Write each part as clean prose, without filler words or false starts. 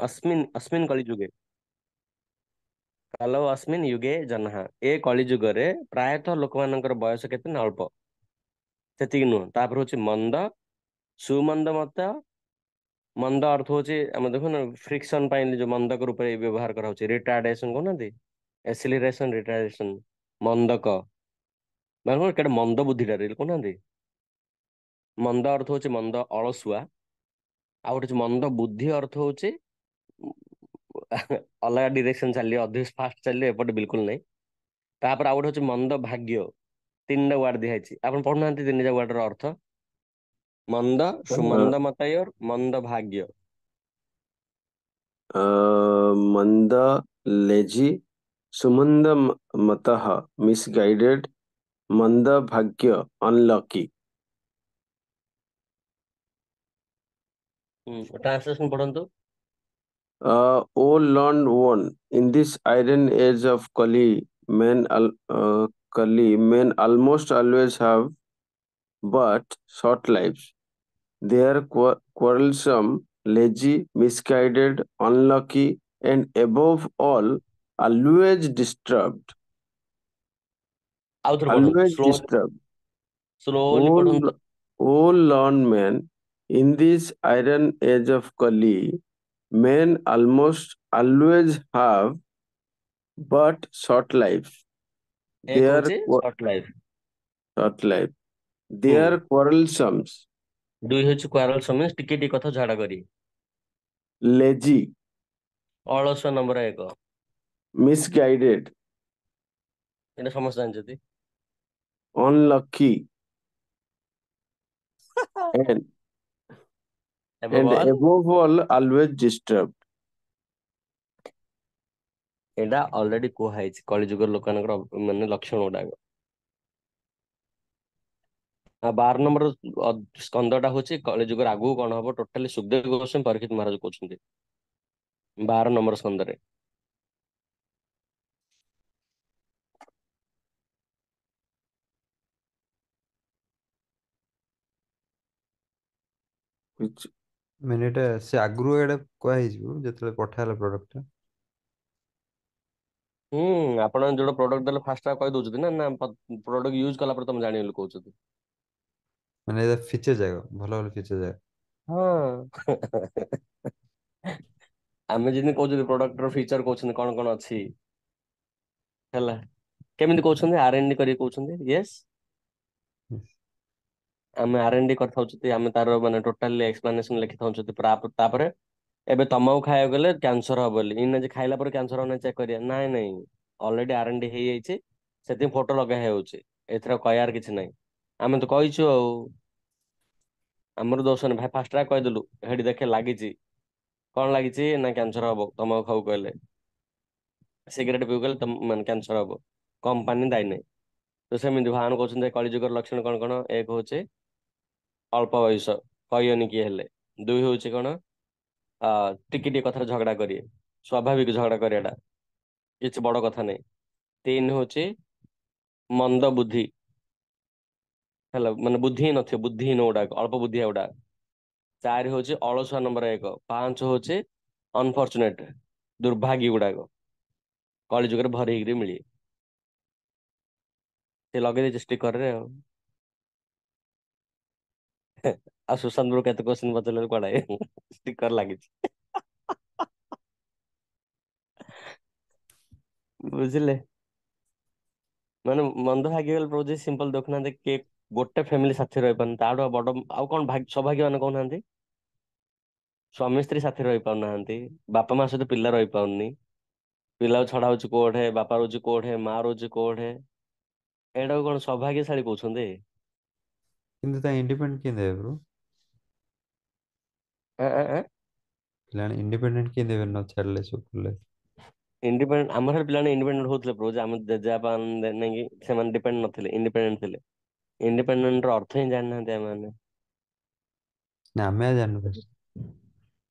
अस्मिन् अस्मिन् कलिजुगे कालो अस्मिन् युगे जनः ए कलिजुगरे प्रायतः ଲୋକମାନଙ୍କର ବୟସ କେତେ ନା ଅଳ୍ପ ସେତିକି ନୁହଁ ତାପରେ ହଉଛି ମନ୍ଦ ସୁମନ୍ଦ ମତ ମନ୍ଦ ଅର୍ଥ ହଉଛି ଆମେ ଦେଖୁନ ଫ୍ରିକ୍ସନ ପାଇଁ ଯୋଉ ମନ୍ଦକ ରୂପରେ ବ୍ୟବହାର କରାହଉଛି ରିଟାର୍ଡେସନ କହୁନାହାନ୍ତି ଏସିଲିରେସନ ରିଟାର୍ଡେସନ ମନ୍ଦକ ମାନେ କଣ କେଟେ ମନ୍ଦ ବୁଦ୍ଧିଟା କହୁନାହାନ୍ତି ମନ୍ଦ ଅର୍ଥ ହଉଛି ମନ୍ଦ ଅଳସୁଆ ଆଉ ଗୋଟେ ହଉଛି ମନ୍ଦ ବୁଦ୍ଧି ଅର୍ଥ ହଉଛି ଅଲଗା ଡିରେକ୍ସନ ଚାଲିବ ଅଧିକ ଫାଷ୍ଟ ଚାଲିବ ଏପଟେ ବିଲକୁଲ ନାହିଁ ତାପରେ ଆଉ ଗୋଟେ ହଉଛି ମନ୍ଦ ଭାଗ୍ୟ ତିନିଟା ୱାର୍ଡ ଦିଆହେଇଛି ଆପଣ ପଢୁନାହାନ୍ତି ତିନିଟା ୱାର୍ଡର ଅର୍ଥ ମନ୍ଦ ସୁମନ୍ଦ ମତୟର ମନ୍ଦ ଭାଗ୍ୟ मंद लेजी सुमंद मतः मिसगाइडेड मंद भाग्य अनलकी ट्रांसलेशन पढ़ନ୍ତୁ O learned one, in this iron age of Kali, men almost always have but short lives. They are quarrelsome, lazy, misguided, unlucky, and above all, always disturbed. ଆଉ ଥରେ ପଢନ୍ତୁ Always disturbed. Slowly All, ପଢନ୍ତୁ all learned men, in this iron age of Kali, men almost always have but short lives. They ଏକ are ହଉଛି short life short life. They ହୁଁ are quarrelsome, ଦୁଇ ହଉଛି କ୍ୱାରଲ ସମୟ ଟିକେ ଟିକେ କଥା ଝାଡା କରି lazy, ଅଳସ ନମ୍ବର ଏକ misguided, ଏଇଟା ସମସ୍ତେ ଜାଣିଛନ୍ତି unlucky, and ଏବେ ball above all, always disturbed. ଏଇଟା ଅଲରେଡି କୁହା ହେଇଛି କଳିଯୁଗର ଲୋକମାନଙ୍କର ମାନେ ଲକ୍ଷଣ ଗୁଡାକ ଆଉ 12 ନମ୍ବର ସ୍କନ୍ଧଟା ହଉଛି କଳିଯୁଗର ଆଗକୁ କଣ ହବ ଟୋଟାଲି ସୁଖଦେବ ଗୋସ୍ୱାମୀ ପରୀକ୍ଷିତ ମହାରାଜ କହୁଛନ୍ତି 12 ନମ୍ବର ସ୍କନ୍ଧରେ Which ମାନେ ଏଇଟା ସେ ଆଗରୁ ଏଇଟା କୁହାହେଇଯିବ ଯେତେବେଳେ ପଠା ହେଲା ପ୍ରଡକ୍ଟଟା। ହୁଁ ଆପଣ ଯୋଉଟା ପ୍ରଡକ୍ଟ ଦେଲେ ଫାଷ୍ଟ କହିଦଉଛନ୍ତି ନା ନା ପ୍ରଡକ୍ଟ ୟୁଜ କଲା ପରେ ତମେ ଜାଣିବ ବୋଲି କହୁଛନ୍ତି ମାନେ ଏଇଟା ଫିଚର ଯାକ ଭଲ ଭଲ ଫିଚର ଯାକ। ହଁ ଆମେ ଯେମିତି କହୁଛନ୍ତି ପ୍ରଡକ୍ଟର ଫିଚର କହୁଛନ୍ତି କଣ କଣ ଅଛି ହେଲା କେମିତି କହୁଛନ୍ତି R&D କରିକି କହୁଛନ୍ତି ୟେସ୍ ଆମେ R&D କରିଥାଉଛନ୍ତି ଆମେ ତାର ମାନେ ଟୋଟାଲି ଏକ୍ସପ୍ଲାନେସନ ଲେଖିଥାଉଛନ୍ତି ତାପରେ ଏବେ ତମକୁ ଖାଇବାକୁ ଗଲେ କ୍ୟାନ୍ସର ହବ ବୋଲି ଇନା ଯେ ଖାଇଲା ପରେ କ୍ୟାନ୍ସର ହବ ନା ଚେକ୍ କରିବା ନାଇଁ ନାଇଁ ଅଲରେଡି R&D ହେଇଯାଇଛି ସେଥିପାଇଁ ଫଟୋ ଲଗା ହେଇଯାଉଛି ଏଥିରେ କହିବାର କିଛି ନାହିଁ ଆମେ ତ କହିଛୁ ଆଉ ଆମର ଦୋଷ ନାହିଁ ଭାଇ ଫାଷ୍ଟ କହିଦେଲୁ ହେଠି ଦେଖେ ଲାଗିଛି କଣ ଲାଗିଛି ନା କ୍ୟାନ୍ସର ହବ ତମକୁ ଖାଉ କହିଲେ ସିଗାରେଟ ପିଉ କହିଲେ ମାନେ କ୍ୟାନ୍ସର ହବ କମ୍ପାନୀ ଦାୟୀ ନାହିଁ ତ ସେମିତି ଭଗବାନ କହୁଛନ୍ତି କଳିଯୁଗର ଲକ୍ଷଣ କଣ କଣ ଏକ ହଉଛି ଅଳ୍ପ ବୟସ କହିବନି କିଏ ହେଲେ ଦୁଇ ହଉଛି କଣ ଟିକେ ଟିକେ କଥାରେ ଝଗଡା କରିବେ ସ୍ୱାଭାବିକ ଝଗଡା କରିବାଟା କିଛି ବଡ କଥା ନାହିଁ ତିନି ହଉଛି ମନ୍ଦ ବୁଦ୍ଧି ହେଲା ମାନେ ବୁଦ୍ଧି ହିଁ ନଥିବ ବୁଦ୍ଧିହୀନ ଗୁଡାକ ଅଳ୍ପ ବୁଦ୍ଧିଆ ଗୁଡାକ ଚାରି ହଉଛି ଅଳସୁଆ ନମ୍ବର ଏକ ପାଞ୍ଚ ହଉଛି ଅନଫର୍ଚୁନେଟ ଦୁର୍ଭାଗୀ ଗୁଡାକ କଳି ଯୁଗରେ ଭରି ହେଇକିରି ମିଳିବେ ସେ ଲଗେଇ ଦେଇଛି ଷ୍ଟିକରରେ ଆଉ ଆଉ ସୁଶାନ୍ତ ବରୁ କେତେ କୋଶ୍ଚିନ୍ ପଚାରିଲେ କୁଆଡେ ଷ୍ଟିକର ଲାଗିଛି ବୁଝିଲେ ମାନେ ମନ୍ଦ ଭାଗିଗଲେ ପ୍ରଭୁ ସିମ୍ପଲ ଦେଖୁନାହାନ୍ତି କି ଗୋଟେ ଫ୍ୟାମିଲି ସାଥି ରହିପାରୁନି ତାଠୁ ବଡ ଆଉ କଣ ସୌଭାଗ୍ୟ ମାନେ କହୁନାହାନ୍ତି ସ୍ୱାମୀ ସ୍ତ୍ରୀ ସାଥିରେ ରହିପାରୁନାହାନ୍ତି ବାପା ମା ସହିତ ପିଲା ରହିପାରୁନି ପିଲା ଛଡା ହଉଛି କୋଉଠେ ବାପା ରହୁଛି କୋଉଠେ ମା ରହୁଛି କୋଉଠେ ଏଇଟାକୁ କଣ ସୌଭାଗ୍ୟଶାଳୀ କହୁଛନ୍ତି କିନ୍ତୁ ତା ଇଣ୍ଡିପେଣ୍ଡେଣ୍ଟ କେମିତି ହେବେ ବ୍ରୋ? ଆଁ, ଆଁ, ଆଁ? ପିଲାମାନେ ଇଣ୍ଡିପେଣ୍ଡେଣ୍ଟ କେମିତି ହେବେ ନ ଛାଡ଼ିଲେ ସବୁ କଲେ? ଇଣ୍ଡିପେଣ୍ଡେଣ୍ଟ ଆମର ପିଲାମାନେ ଇଣ୍ଡିପେଣ୍ଡେଣ୍ଟ ହଉଥିଲେ ପ୍ରଭୁ ଆମ ଜେଜେବାପା ନେଇକି ସେମାନେ ଡିପେଣ୍ଡ ନଥିଲେ ଇଣ୍ଡିପେଣ୍ଡେଣ୍ଟ ଥିଲେ ଇଣ୍ଡିପେଣ୍ଡେଣ୍ଟ ର ଅର୍ଥ ହିଁ ଜାଣିନାହାନ୍ତି ଆମେ ନା ଆମେ ଜାଣିନୁ ଫାଷ୍ଟ।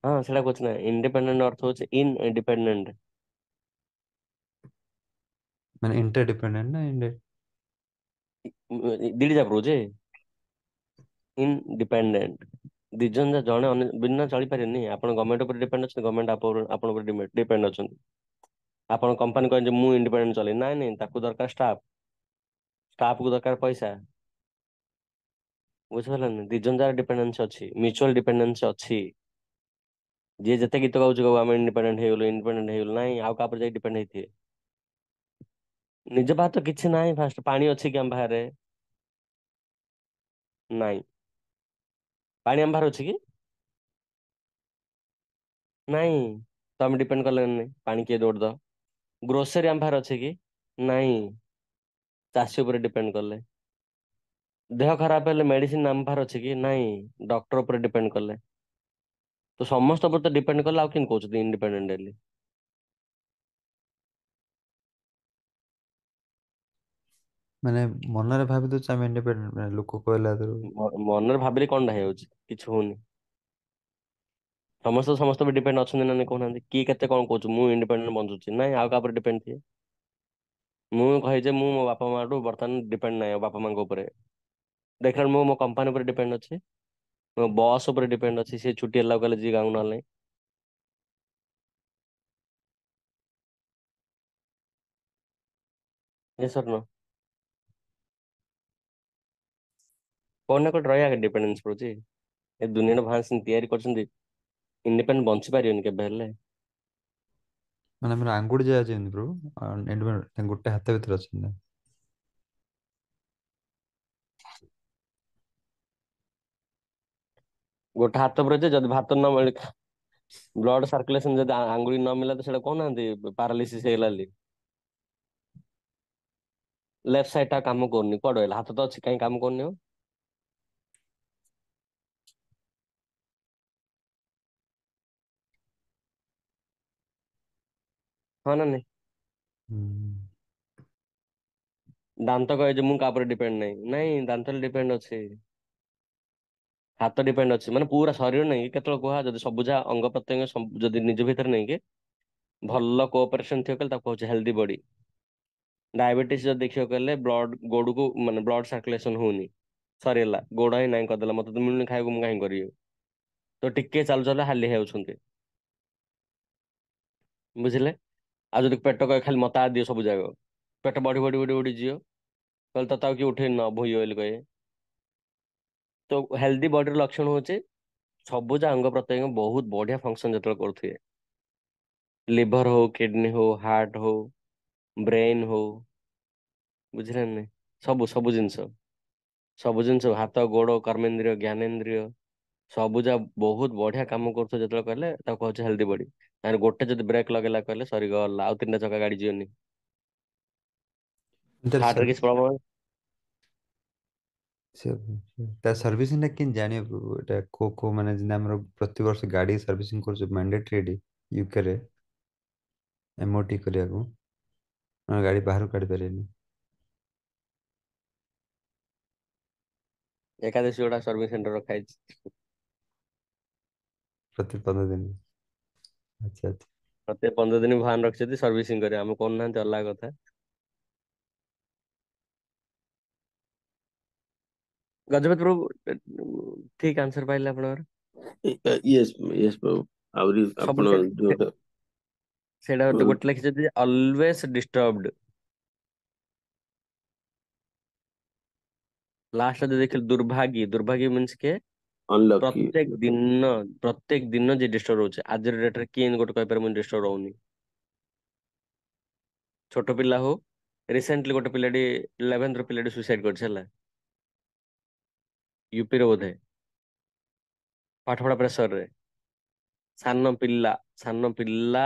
ହଁ ସେଇଟା କହୁଛି ନା ଇଣ୍ଡିପେଣ୍ଡେଣ୍ଟ ଅର୍ଥ ହଉଛି ଇନଡିପେଣ୍ଡେଣ୍ଟ ମାନେ ଇଣ୍ଟରଡିପେଣ୍ଡେଣ୍ଟ ନା ଦିଟା ଯାକ ରହୁଛି ଇନଡିପେଣ୍ଡେଣ୍ଟ ଦି ଜଣ ଜଣେ ବିନା ଚଳିପାରିବେନି। ଆପଣ ଗଭର୍ଣ୍ଣମେଣ୍ଟ ଉପରେ ଡିପେଣ୍ଡ ଅଛନ୍ତି, ଗଭର୍ଣ୍ଣମେଣ୍ଟ ଆପଣ ଉପରେ ଡିପେଣ୍ଡ ଅଛନ୍ତି। ଆପଣ କମ୍ପାନୀ କହିବେ ଯେ ମୁଁ ଇଣ୍ଡିପେଣ୍ଡେଣ୍ଟ ଚଲେଇ, ନାଇଁ ନାଇଁ, ତାକୁ ଦରକାର ଷ୍ଟାଫ କୁ ଦରକାର ପଇସା। ବୁଝିପାରିଲନି, ଦି ଜଣ ଯାକ ଡିପେଣ୍ଡେନ୍ସି ଅଛି, ମ୍ୟୁଚୁଆଲ ଡିପେଣ୍ଡେନ୍ସି ଅଛି। ଯିଏ ଯେତେ ଗୀତ ଗାଉଛି କହିବ ଆମେ ଇଣ୍ଡିପେଣ୍ଡେଣ୍ଟ ହେଇଗଲୁ, ନାଇଁ ଆଉ କାହା ଉପରେ ଯାଇ ଡିପେଣ୍ଡ ହେଇଥିବେ। ନିଜ ପାଖରେ ତ କିଛି ନାହିଁ। ଫାଷ୍ଟ ପାଣି ଅଛି କି ଆମ ପାଖରେ? ନାଇଁ। ପାଣି ଆମ ପାଖରେ ଅଛି କି? ନାଇଁ। ତ ଆମେ ଡିପେଣ୍ଡ କଲେନି, ପାଣି କିଏ ଦୌଡ ଦବ। ଗ୍ରୋସରୀ ଆମ ପାଖରେ ଅଛି କି? ନାଇଁ। ଚାଷୀ ଉପରେ ଡିପେଣ୍ଡ କଲେ। ଦେହ ଖରାପ ହେଲେ ମେଡିସିନ ଆମ ପାଖରେ ଅଛି କି? ନାଇଁ। ଡକ୍ଟର ଉପରେ ଡିପେଣ୍ଡ କଲେ। ତ ସମସ୍ତ ଉପରେ ତ ଡିପେଣ୍ଡ କଲେ, ଆଉ କେମିତି କହୁଛନ୍ତି ଇଣ୍ଡିପେଣ୍ଡେଣ୍ଟ ହେଲି? ମାନେ ମନରେ ଭାବି ଦଉଛି ଆମେ ଇଣ୍ଡିପେଣ୍ଡେଣ୍ଟ, ମାନେ ଲୋକ କହିଲା ଆଦରୁ। ମନରେ ଭାବିଲେ କଣଟା ହେଇଯାଉଛି? କିଛି ହଉନି। ସମସ୍ତେ ସମସ୍ତ ଉପରେ ଡିପେଣ୍ଡ ଅଛନ୍ତି ନା ନାଇଁ କହୁନାହାନ୍ତି? କିଏ କେତେ କଣ କହୁଛୁ, ମୁଁ ଇଣ୍ଡିପେଣ୍ଡେଣ୍ଟ ବଞ୍ଚୁଛି, ନାଇଁ ଆଉ କାହା ଉପରେ ଡିପେଣ୍ଡ ଥିବେ। ମୁଁ କହେ ଯେ ମୁଁ ମୋ ବାପା ମାଠୁ ବର୍ତ୍ତମାନ ଡିପେଣ୍ଡ ନାହିଁ ବାପା ମାଙ୍କ ଉପରେ। ଦେଖିଲା ମୁଁ ମୋ କମ୍ପାନୀ ଉପରେ ଡିପେଣ୍ଡ ଅଛି, ମୋ ବସ୍ ଉପରେ ଡିପେଣ୍ଡ ଅଛି, ସେ ଛୁଟି ହେଲା କହିଲେ ଯିଏ ଗାଁକୁ ନହେଲେ ନାହିଁ। Yes or no? କୋଉଠି ନା କୋଉଠି ରହିବା ଡିପେଣ୍ଡେନ୍ସ ପଡୁଛି। ଏ ଦୁନିଆର ଭାନ୍ସ ତିଆରି କରିଛନ୍ତି, ଇଣ୍ଡିପେଣ୍ଡେଣ୍ଟ ବଞ୍ଚି ପାରିବନି କେବେ ହେଲେ। ମାନେ ଆମର ଆଙ୍ଗୁଠି ଯାହା ଯେମିତି ବ୍ରୋ, ଇଣ୍ଡିପେଣ୍ଡେଣ୍ଟ ଗୋଟେ ହାତ ଭିତରେ ଅଛନ୍ତି ନା। ଗୋଟେ ହାତ ଉପରେ ଅଛି, ଯଦି ଭାତ ନ ମିଳେ ବ୍ଲଡ ସାର୍କୁଲେସନ ଯଦି ଆଙ୍ଗୁଳି ନ ମିଳିଲା ତ ସେଇଟା କହୁନାହାନ୍ତି ପାରାଲିସିସ୍ ହେଇଗଲା ବୋଲି। ଲେଫ୍ଟ ସାଇଡ ଟା କାମ କରୁନି, କୁଆଡେ ରହିଲା? ହାତ ତ ଅଛି, କାହିଁ କାମ କରୁନି ଆଉ? ହଁ ନା ନାଇଁ? ହୁଁ। ଦାନ୍ତ କହେ ଯେ ମୁଁ କାହା ଉପରେ ଡିପେଣ୍ଡ ନାହିଁ, ନାଇଁ ଦାନ୍ତରେ ଡିପେଣ୍ଡ ଅଛି। ହାତ ଡିପେଣ୍ଡ ଅଛି, ମାନେ ପୁରା ଶରୀର ନାହିଁ କି କେତେବେଳେ କୁହା ଯଦି ସବୁ ଯାହା ଅଙ୍ଗ ପ୍ରତ୍ୟଙ୍ଗ ଯଦି ନିଜ ଭିତରେ ନାହିଁ କି ଭଲ କୋଅପରେସନ ଥିବ କହିଲେ ତାକୁ କହୁଛି ହେଲ୍ଦି ବଡି। ଡାଇବେଟିସ ଯଦି ଦେଖିବାକୁ ଗଲେ ବ୍ଲଡ ଗୋଡକୁ ମାନେ ବ୍ଲଡ ସାର୍କୁଲେସନ ହଉନି, ସରିଗଲା, ଗୋଡ ହିଁ ନାଇଁ କରିଦେଲା, ମତେ ତ ମିଳୁନି ଖାଇବାକୁ ମୁଁ କାହିଁ କରିବି। ତ ଟିକେ ଚାଲୁ ଚାଲୁ ହାଲିଆ ହେଇଯାଉଛନ୍ତି। ବୁଝିଲେ? ଆଉ ଯଦି ପେଟ କହେ ଖାଲି ମତା ଦିଅ ସବୁ ଯାକ, ପେଟ ବଢି ବଢି ବଢି ବଢି ଯିବ, କହିଲେ ତତେ ଆଉ କିଏ ଉଠେଇ ନ ଭୋଇ ବୋଲି କହିବେ। ତ ହେଲ୍ଦି ବଡିର ଲକ୍ଷଣ ହଉଛି ସବୁଜ ଅଙ୍ଗ ପ୍ରତ୍ୟଙ୍ଗ ବହୁତ ବଢିଆ ଫଙ୍କସନ ଯେତେବେଳେ କରୁଥିବେ। ଲିଭର ହଉ, କିଡନୀ ହଉ, ହାର୍ଟ ହଉ, ବ୍ରେନ ହଉ, ବୁଝିଲେ ନା ନାଇଁ? ସବୁ ଜିନିଷ ହାତ ଗୋଡ କର୍ମେନ୍ଦ୍ରିୟ ଜ୍ଞାନେନ୍ଦ୍ରିୟ ସବୁ ଯା ବହୁତ ବଢିଆ କାମ କରୁଥିବ ଯେତେବେଳେ କହିଲେ ତାକୁ କହୁଛି ହେଲ୍ଦି ବଡି। ତାର ଗୋଟେ ଯଦି ବ୍ରେକ୍ ଲଗେଇଲା କହିଲେ ସରିଗଲା, ଆଉ ତିନିଟା ଚକା ଗାଡି ଯିବନି। ତାର ହାର୍ଟ ରେ କିଛି ପ୍ରୋବ୍ଲେମ? ତା ସର୍ଭିସିଂ ଟା କେମିତି ଜାଣିବ ବ୍ରୋ? ଏଟା କୋ ମାନେ ଯେମିତି ଆମର ପ୍ରତିବର୍ଷ ଗାଡି ସର୍ଭିସିଂ କରୁଛୁ ମ୍ୟାଣ୍ଡେଟରୀ ଏଠି ୟୁକେ ରେ ଏମଓଟି କରିବାକୁ, ନହେଲେ ଗାଡି ବାହାରକୁ କାଢି ପାରିବେନି। ଏକାଦଶୀ ଗୋଟା ସର୍ଭିସ ସେଣ୍ଟର ରଖା ହେଇଛି। ପ୍ରତି 15 ଦିନ। ଆଚ୍ଛା ଆଚ୍ଛା। ପ୍ରତ୍ୟେକ 15 ଦିନ ଭାନ ରଖିଛନ୍ତି ସର୍ଭିସିଂ କରିବା, ଆମେ କରୁନାହାନ୍ତି ଅଲଗା କଥା। ଗଜପତି ପ୍ରଭୁ ଠିକ ଆନ୍ସର ପାଇଲେ ଆପଣଙ୍କର। ୟେସ୍ ୟେସ୍ ବାବୁ, ଆହୁରି ସବୁ ଆପଣ ଯୋଉଟା ସେଇଟା ଗୋଟେ ଲେଖିଛନ୍ତି ଅଲୱେଜ ଡିଷ୍ଟର୍ବଡ। ଲାଷ୍ଟ ଯଦି ଦେଖିଲେ ଦୁର୍ଭାଗୀ ମିନ୍ସ କିଏ? ଅନଲକି। ପ୍ରତ୍ୟେକ ଦିନ ଯିଏ ଡିଷ୍ଟର୍ବ ରହୁଛି। ଆଜିର ଡେଟରେ କିଏ ଗୋଟେ କହିପାରେ ମୁଁ ଡିଷ୍ଟର୍ବ ରହୁନି? ଛୋଟ ପିଲା ହଉ, ରିସେଣ୍ଟଲି ଗୋଟେ ପିଲାଟି 11th ପିଲାଟି ସୁସାଇଡ କରିଛି ହେଲା, ୟୁପିରେ ବୋଧେ, ପାଠପଢା ପ୍ରେସରରେ। ସାନ ପିଲା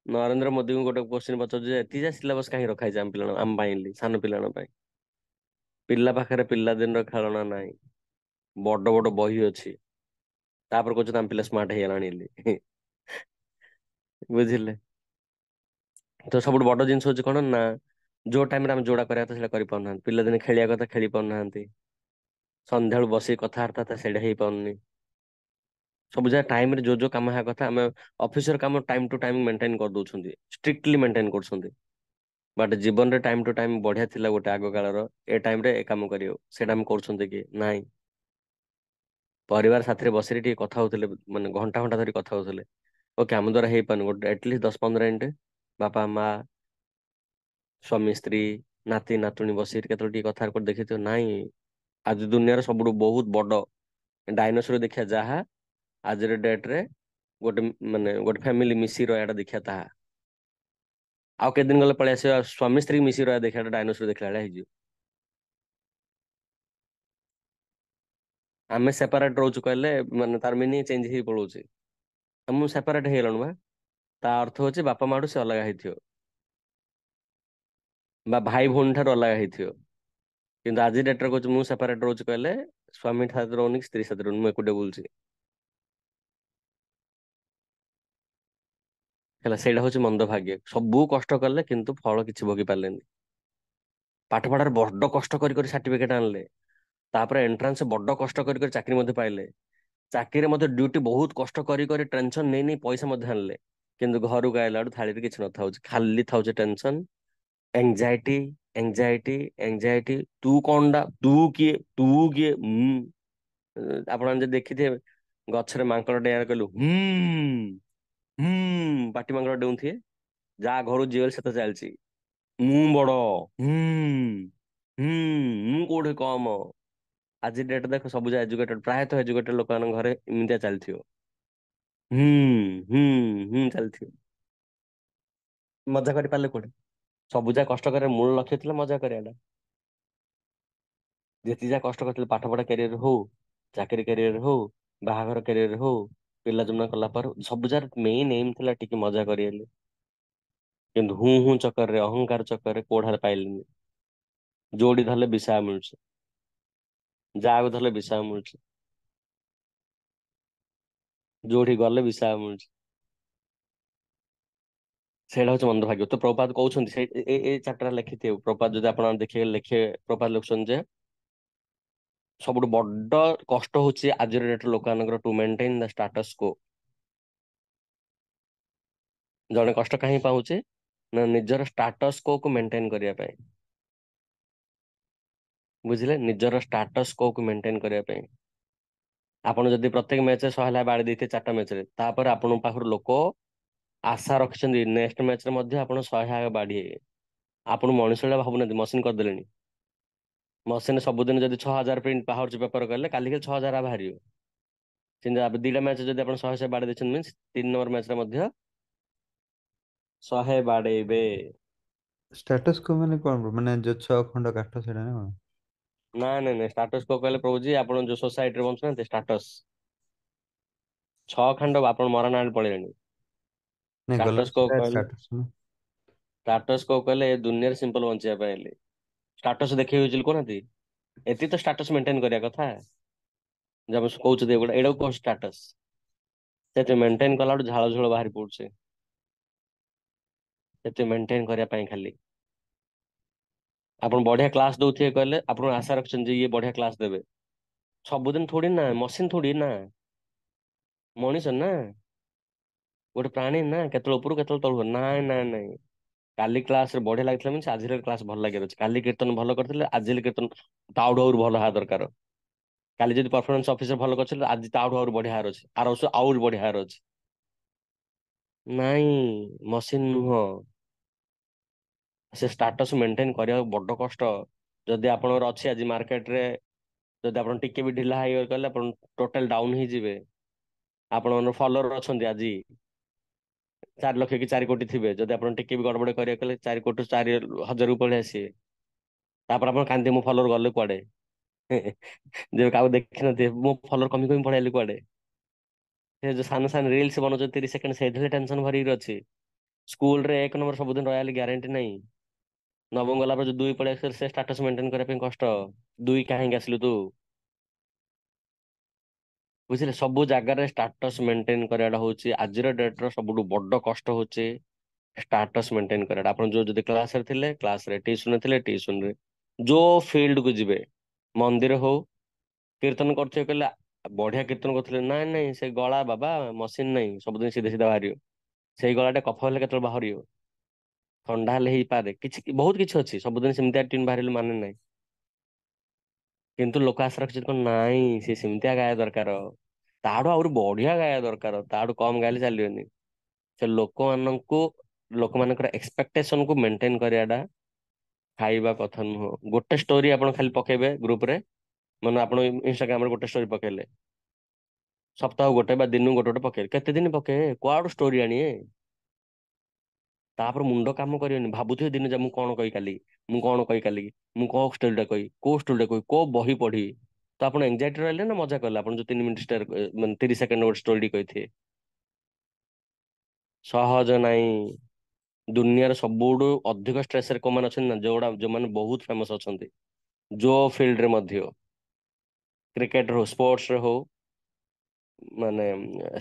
ନରେନ୍ଦ୍ର ମୋଦୀଙ୍କୁ ଗୋଟେ କୋଶ୍ଚିନ୍ ପଚାରୁଛି ଯେ ଏତିକି ସିଲାବସ କାହିଁକି ରଖା ହେଇଛି ଆମ ପାଇଁ ସାନ ପିଲାଙ୍କ ପାଇଁ? ପିଲା ପାଖରେ ପିଲାଦିନର ଖେଳଣା ନାହିଁ, ବଡ ବଡ ବହି ଅଛି, ତାପରେ କହୁଛନ୍ତି ଆମ ପିଲା ସ୍ମାର୍ଟ ହେଇଗଲାଣି ବୋଲି। ବୁଝିଲେ? ତ ସବୁଠୁ ବଡ ଜିନିଷ ହଉଛି କଣ ନା, ଯୋଉ ଟାଇମରେ ଆମେ ଯୋଉଟା କରିବା କଥା ସେଇଟା କରିପାରୁନାହାନ୍ତି। ପିଲାଦିନେ ଖେଳିବା କଥା ଖେଳି ପାରୁନାହାନ୍ତି, ସନ୍ଧ୍ୟାବେଳୁ ବସିକି କଥାବାର୍ତ୍ତା ସେଇଟା ହେଇପାରୁନି। ସବୁ ଯାକ ଟାଇମରେ ଯୋଉ କାମ ହେବା କଥା ଆମେ ଅଫିସର କାମ ଟାଇମ ଟୁ ଟାଇମ ମେଣ୍ଟେନ କରିଦଉଛନ୍ତି, ଷ୍ଟ୍ରିକ୍ଟଲି ମେଣ୍ଟେନ କରୁଛନ୍ତି। ବଟ୍ ଜୀବନରେ ଟାଇମ ଟୁ ଟାଇମ ବଢିଆ ଥିଲା ଗୋଟେ ଆଗ କାଳର, ଏ ଟାଇମରେ ଏ କାମ କରିବ ସେଇଟା ଆମେ କରୁଛନ୍ତି କି ନାଇଁ? ପରିବାର ସାଥିରେ ବସିକି ଟିକେ କଥା ହଉଥିଲେ, ମାନେ ଘଣ୍ଟା ଘଣ୍ଟା ଧରି କଥା ହଉଥିଲେ। ଓକେ, ଆମ ଦ୍ୱାରା ହେଇପାରୁନି, ଗୋଟେ ଆଟଲିଷ୍ଟ 10-15 ମିନିଟ୍ ବାପା ମା ସ୍ୱାମୀ ସ୍ତ୍ରୀ ନାତି ନାତୁଣୀ ବସିକି କେତେବେଳେ ଟିକେ କଥା କରି ଦେଖିଥିବ ନାଇଁ। ଆଜି ଦୁନିଆର ସବୁଠୁ ବହୁତ ବଡ ଡାଇନୋସର ଦେଖିବା ଯାହା, ଆଜିର ଡେଟ ରେ ଗୋଟେ ଫ୍ୟାମିଲି ମିଶି ରହିବାଟା ଦେଖିବା ତାହା। ଆଉ କେତେ ଦିନ ଗଲେ ପଳେଇ ଆସିବା ସ୍ୱାମୀ ସ୍ତ୍ରୀ ମିଶି ରହିବା ଦେଖିବା ଡାଇନୋସର ଦେଖିଲା ଭଳିଆ ହେଇଯିବ। ଆମେ ସେପାରେଟ ରହୁଛୁ କହିଲେ ମାନେ ତାର ମିନିଂ ଚେଞ୍ଜ ହେଇ ପଳଉଛି। ମୁଁ ସେପାରେଟ ହେଇଗଲଣି ବା, ତା ଅର୍ଥ ହଉଛି ବାପା ମାଠୁ ସେ ଅଲଗା ହେଇଥିବ, ବା ଭାଇ ଭଉଣୀ ଠାରୁ ଅଲଗା ହେଇଥିବ। କିନ୍ତୁ ଆଜି ଡେଟରେ କହୁଛି ମୁଁ ସେପାରେଟ ରହୁଛି କହିଲେ ସ୍ୱାମୀ ସାଥେ ରହୁନି କି ସ୍ତ୍ରୀ ସାଥେ ରହୁନି, ମୁଁ ଏକୁଟିଆ ବୁଲୁଛି। ହେଲା, ସେଇଟା ହଉଛି ମନ୍ଦ ଭାଗ୍ୟ। ସବୁ କଷ୍ଟ କଲେ କିନ୍ତୁ ଫଳ କିଛି ଭୋଗି ପାରିଲେନି। ପାଠ ପଢାରେ ବଡ କଷ୍ଟ କରି କରି ସାର୍ଟିଫିକେଟ ଆଣିଲେ, ତାପରେ ଏଣ୍ଟ୍ରାନ୍ସ ବଡ କଷ୍ଟ କରି କରି ଚାକିରି ମଧ୍ୟ ପାଇଲେ, ଚାକିରିରେ ମଧ୍ୟ ଡ୍ୟୁଟି ବହୁତ କଷ୍ଟ କରି କରି ଟେନସନ ନେଇ ନେଇ ପଇସା ମଧ୍ୟ ଆଣିଲେ। କିନ୍ତୁ ଘରକୁ ଆଇଲା ବେଳୁ ଥାଳିରେ କିଛି ନଥାଉଛି, ଖାଲି ଥାଉଛି ଟେନସନ, ଏংଜାଇଟି ଏংଜାଇଟି ଏংଜାଇଟି। ତୁ କଣଟା, ତୁ କିଏ, ତୁ କିଏ ଆପଣ ଯଦି ଦେଖିଥିବେ ଗଛରେ ମାଙ୍କଡ ଡେଇଁଆରେ କହିଲୁ ପାଟି ମାଙ୍କଡ ଡେଉଁଥିବେ, ଯାହା ଘରୁ ଯିବ ସେତ ଚାଲିଛି, ମୁଁ ବଡ, ହୁଁ ହୁଁ, ମୁଁ କୋଉଠି କମ। ଆଜି ଡେଟ ଦେଖ ସବୁ ଯା ଏଜୁକେଟେଡ, ପ୍ରାୟତଃ ଏଜୁକେଟେଡ ଲୋକମାନଙ୍କ ଘରେ ଏମିତିଆ ଚାଲିଥିବ, ହୁଁ ହୁଁ ଚାଲିଥିବ। ମଜା କରିପାରିଲେ କୋଉଠି? ସବୁ ଯାକ କଷ୍ଟ କରିବା ମୂଳ ଲକ୍ଷ୍ୟ ଥିଲା ମଜା କରିବାଟା। ଯେତିକି ଯାହା କଷ୍ଟ କରିଥିଲେ ପାଠ ପଢା କ୍ୟାରିୟର ହଉ, ଚାକିରି କ୍ୟାରିୟର ହଉ, ବାହାଘର କ୍ୟାରିୟର ହଉ, ପିଲା ଜନ୍ମ କଲା ପରେ ସବୁ ଯାର ମେନ୍ ଏମ ଥିଲା ଟିକେ ମଜା କରିବେ। କିନ୍ତୁ ହୁଁ ଚକରରେ, ଅହଙ୍କାର ଚକରରେ କୋଉଠାରେ ପାଇଲିନି। ଯୋଉଠି ଧରିଲେ ବିଷୟ ମିଳୁଛି, ଯାହାକୁ ଧରିଲେ ବିଷୟ ମିଳୁଛି, ଯୋଉଠି ଗଲେ ବିଷୟ ମିଳୁଛି। ସେଇଟା ହଉଛି ମନ୍ଦ ଭାଗ୍ୟ। ତ ପ୍ରଭୁପାଦ କହୁଛନ୍ତି ସେଇ ଏଇ ଚାପ୍ଟର ଲେଖିଥିବେ, ପ୍ରଭୁପାଦ ଯଦି ଆପଣ ଦେଖିବେ ଲେଖିବେ, ପ୍ରଭୁପାଦ ଲେଖୁଛନ୍ତି ଯେ ସବୁଠୁ ବଡ କଷ୍ଟ ହଉଛି ଆଜିର ଡେଟରେ ଲୋକମାନଙ୍କର ଟୁ ମେଣ୍ଟେନ ଦ ଷ୍ଟାଟସ କୋ। ଜଣେ କଷ୍ଟ କାହିଁ ପାଉଛି ନା ନିଜର ଷ୍ଟାଟସ କୋ କୁ ମେଣ୍ଟେନ କରିବା ପାଇଁ। ବୁଝିଲେ, ନିଜର ଷ୍ଟାଟସ କୋ କୁ ମେଣ୍ଟେନ କରିବା ପାଇଁ। ଆପଣ ଯଦି ପ୍ରତ୍ୟେକ ମ୍ୟାଚରେ 100 ଲେଖା ବାଡେଇ ଦେଇଥିବେ 4ଟା ମ୍ୟାଚରେ, ତାପରେ ଆପଣଙ୍କ ପାଖରୁ ଲୋକ ଆଶା ରଖିଛନ୍ତି ନେକ୍ସଟ ମ୍ୟାଚରେ ମଧ୍ୟ ଆପଣ 100 ବାଡିବେ। ଆପଣ ମଣିଷ ଭଳିଆ ଭାବୁନାହାନ୍ତି, ମସିନ କରିଦେଲେଣି। ମସିନ ସବୁଦିନ ଯଦି 6000 ପ୍ରିଣ୍ଟ ବାହାରୁଛି ପେପର କହିଲେ କାଲିକି 6000 ବାହାରିବ। କିନ୍ତୁ 2ଟା ମ୍ୟାଚ ଯଦି ଆପଣ 100 ବାଡେଇ ଦେଇଛନ୍ତି ମିନ୍ସ 3 ନମ୍ବର ମ୍ୟାଚରେ ମଧ୍ୟ 100 ବାଡେଇବେ। ଷ୍ଟାଟସ୍ କୋ ମାନେ କଣ bro? ମାନେ ଯୋଉ 6 ଖଣ୍ଡ କାଠ ସେଇଟା ନା କଣ? ନାଇଁ ଷ୍ଟାଟସ କୋ କହିଲେ ପ୍ରଭୁଜି ଆପଣ ଯୋଉ ସୋସାଇଟିରେ ବଞ୍ଚୁନାହାନ୍ତି ଷ୍ଟାଟସ, 6 ଖଣ୍ଡ ଆପଣ ମରଣ ଆଡେ ପଳେଇଲେଣି। ନାଇଁ ଗଲା ଷ୍ଟାଟସ କୋ ସେଟା କହିଲେ, ଷ୍ଟାଟସ୍ ନା। ଷ୍ଟାଟସ କୋ କହିଲେ ଏ ଦୁନିଆରେ ସିମ୍ପଲ ବଞ୍ଚିବା ପାଇଁ ହେଲେ ଷ୍ଟାଟସ ଦେଖେଇ ହଉଛି କହୁନାହାନ୍ତି, ଏତିକି ତ ଷ୍ଟାଟସ ମେଣ୍ଟେନ କରିବା କଥା। ଯେ ଆମେ କହୁଛନ୍ତି ଏଗୁଡା, ଏଇଟାକୁ କଣ ଷ୍ଟାଟସ। ସେଠି ମେଣ୍ଟେନ କଲା ବେଳୁ ଝାଳ ଝାଳ ବାହାରି ପଡୁଛି। ସେଠି ମେଣ୍ଟେନ କରିବା ପାଇଁ ଖାଲି ଆପଣ ବଢିଆ କ୍ଲାସ ଦଉଥିବେ କହିଲେ ଆପଣ ଆଶା ରଖିଛନ୍ତି ଯେ ଇଏ ବଢିଆ କ୍ଲାସ ଦେବେ। ସବୁଦିନ ଥୋଡି ନା, ମସିନ ଥୋଡି ନା, ମଣିଷ ନା, ଗୋଟେ ପ୍ରାଣୀ ନା, କେତେବେଳେ ଉପରୁ କେତେବେଳେ ତଳୁ, ନାଇଁ। କାଲି କ୍ଲାସରେ ବଢିଆ ଲାଗିଥିଲା ମିନ୍ସ ଆଜିର କ୍ଲାସ ଭଲ ଲାଗିବାର ଅଛି। କାଲି କୀର୍ତ୍ତନ ଭଲ କରିଥିଲେ, ଆଜି କୀର୍ତ୍ତନ ତାଠୁ ଆହୁରି ଭଲ ହବା ଦରକାର। କାଲି ଯଦି ପରଫମାନ୍ସ ଅଫିସରେ ଭଲ କରିଥିଲେ, ଆଜି ତାଠୁ ଆହୁରି ବଢିଆ ହବାର ଅଛି, ଆର ବର୍ଷ ଆହୁରି ବଢିଆ ହବାର ଅଛି। ନାଇଁ, ମସିନ ନୁହଁ। ସେ ଷ୍ଟାଟସ ମେଣ୍ଟେନ କରିବାକୁ ବଡ କଷ୍ଟ। ଯଦି ଆପଣଙ୍କର ଅଛି ଆଜି ମାର୍କେଟରେ, ଯଦି ଆପଣ ଟିକେ ବି ଢିଲା ହେଇଗଲେ କହିଲେ ଆପଣ ଟୋଟାଲ ଡାଉନ ହେଇଯିବେ। ଆପଣଙ୍କର ଫଲୋଅର ଅଛନ୍ତି ଆଜି 4 ଲକ୍ଷ କି 4 କୋଟି ଥିବେ, ଯଦି ଆପଣ ଟିକେ ବି ଗଡବଡ କରିବାକୁ କଲେ 4 କୋଟି 4,000କୁ ପଳେଇ ଆସିବେ। ତାପରେ ଆପଣ କାନ୍ଦିବେ ମୋ ଫଲୋଅର ଗଲେ କୁଆଡେ। ଯେବେ କାହାକୁ ଦେଖିନଥିବେ ମୋ ଫଲୋଅର କମି କମି ପଳେଇଲେ କୁଆଡେ। ସେ ଯୋଉ ସାନ ସାନ ରିଲ୍ସ ବନଉଛନ୍ତି 30 ସେକେଣ୍ଡ, ସେଇଥିରେ ଟେନସନ ଭରିକି ଅଛି। ସ୍କୁଲରେ 1 ନମ୍ବର ସବୁଦିନ ରହିବା ଗ୍ୟାରେଣ୍ଟି ନାହିଁ। ନବମ ଗଲା ପରେ ଯଦି 2 ପଳେଇ ଆସିଲେ ସେ ଷ୍ଟାଟସ ମେଣ୍ଟେନ କରିବା ପାଇଁ କଷ୍ଟ। 2 କାହିଁକି ଆସିଲୁ ତୁ? ବୁଝିଲେ, ସବୁ ଜାଗାରେ ଷ୍ଟାଟସ ମେଣ୍ଟେନ କରିବାଟା ହଉଛି ଆଜିର ଡେଟର ସବୁଠୁ ବଡ କଷ୍ଟ ହଉଛି ଷ୍ଟାଟସ ମେଣ୍ଟେନ କରିବାଟା। ଆପଣ ଯୋଉ ଯଦି କ୍ଲାସରେ ଥିଲେ କ୍ଲାସରେ, ଟିଉସନରେ ଥିଲେ ଟିଉସନରେ, ଯୋଉ ଫିଲ୍ଡକୁ ଯିବେ, ମନ୍ଦିର ହଉ, କୀର୍ତ୍ତନ କରୁଥିବେ କହିଲେ ବଢିଆ କୀର୍ତ୍ତନ କରୁଥିଲେ, ନାଇଁ ସେ ଗଳା ବାବା ମସିନ ନାହିଁ, ସବୁଦିନ ସିଧା ସିଧା ବାହାରିବ। ସେଇ ଗଳାଟେ କଫ ହେଲେ କେତେବେଳେ ବାହାରିବ, ଥଣ୍ଡା ହେଲେ ହେଇପାରେ, କିଛି ବହୁତ କିଛି ଅଛି, ସବୁଦିନ ସେମିତିଆ ଟ୍ୟୁନ ବାହାରିଲେ ମାନେ ନାହିଁ। କିନ୍ତୁ ଲୋକ ଆଶା ରଖିଛନ୍ତି କଣ, ନାଇଁ ସେ ସେମିତିଆ ଗାଇବା ଦରକାର, ତାଠୁ ଆହୁରି ବଢିଆ ଗାଇବା ଦରକାର, ତାଠୁ କମ ଗାଇଲେ ଚାଲିବନି। ସେ ଲୋକମାନଙ୍କର ଏକ୍ସପେକ୍ଟେସନ କୁ ମେଣ୍ଟେନ କରିବାଟା ଖାଇବା କଥା ନୁହଁ। ଗୋଟେ ଷ୍ଟୋରି ଆପଣ ଖାଲି ପକେଇବେ ଗ୍ରୁପରେ, ମାନେ ଆପଣ ଇନଷ୍ଟାଗ୍ରାମରେ ଗୋଟେ ଷ୍ଟୋରି ପକେଇଲେ, ସପ୍ତାହ ଗୋଟେ ବା ଦିନକୁ ଗୋଟେ ଗୋଟେ ପକେଇଲେ, କେତେ ଦିନ ପକେଇବେ, କୁଆଡୁ ଷ୍ଟୋରି ଆଣିବେ? ତାପରେ ମୁଣ୍ଡ କାମ କରିବନି, ଭାବୁଥିବେ ଦିନ ଯା ମୁଁ କଣ କହି କାଲି, ମୁଁ କଣ କହି କାଲି, ମୁଁ କୋଉ ଷ୍ଟୋରିଟା କହି, କୋଉ ଷ୍ଟୋରିଟା କହି, କୋଉ ବହି ପଢିବି। ତ ଆପଣ ଏଂଜାଇଟି ରହିଲେ ନା ମଜା କଲେ, ଆପଣ ଯୋଉ 3 ମିନିଟ ମାନେ 30 ସେକେଣ୍ଡ ଗୋଟେ ଷ୍ଟୋରି କହିଥିବେ। ସହଜ ନାହିଁ। ଦୁନିଆର ସବୁଠୁ ଅଧିକ ଷ୍ଟ୍ରେସରେ କୋଉମାନେ ଅଛନ୍ତି ନା, ଯୋଉମାନେ ବହୁତ ଫେମସ ଅଛନ୍ତି, ଯୋଉ ଫିଲ୍ଡରେ ମଧ୍ୟ, କ୍ରିକେଟର ହଉ, ସ୍ପୋର୍ଟସରେ ହଉ, ମାନେ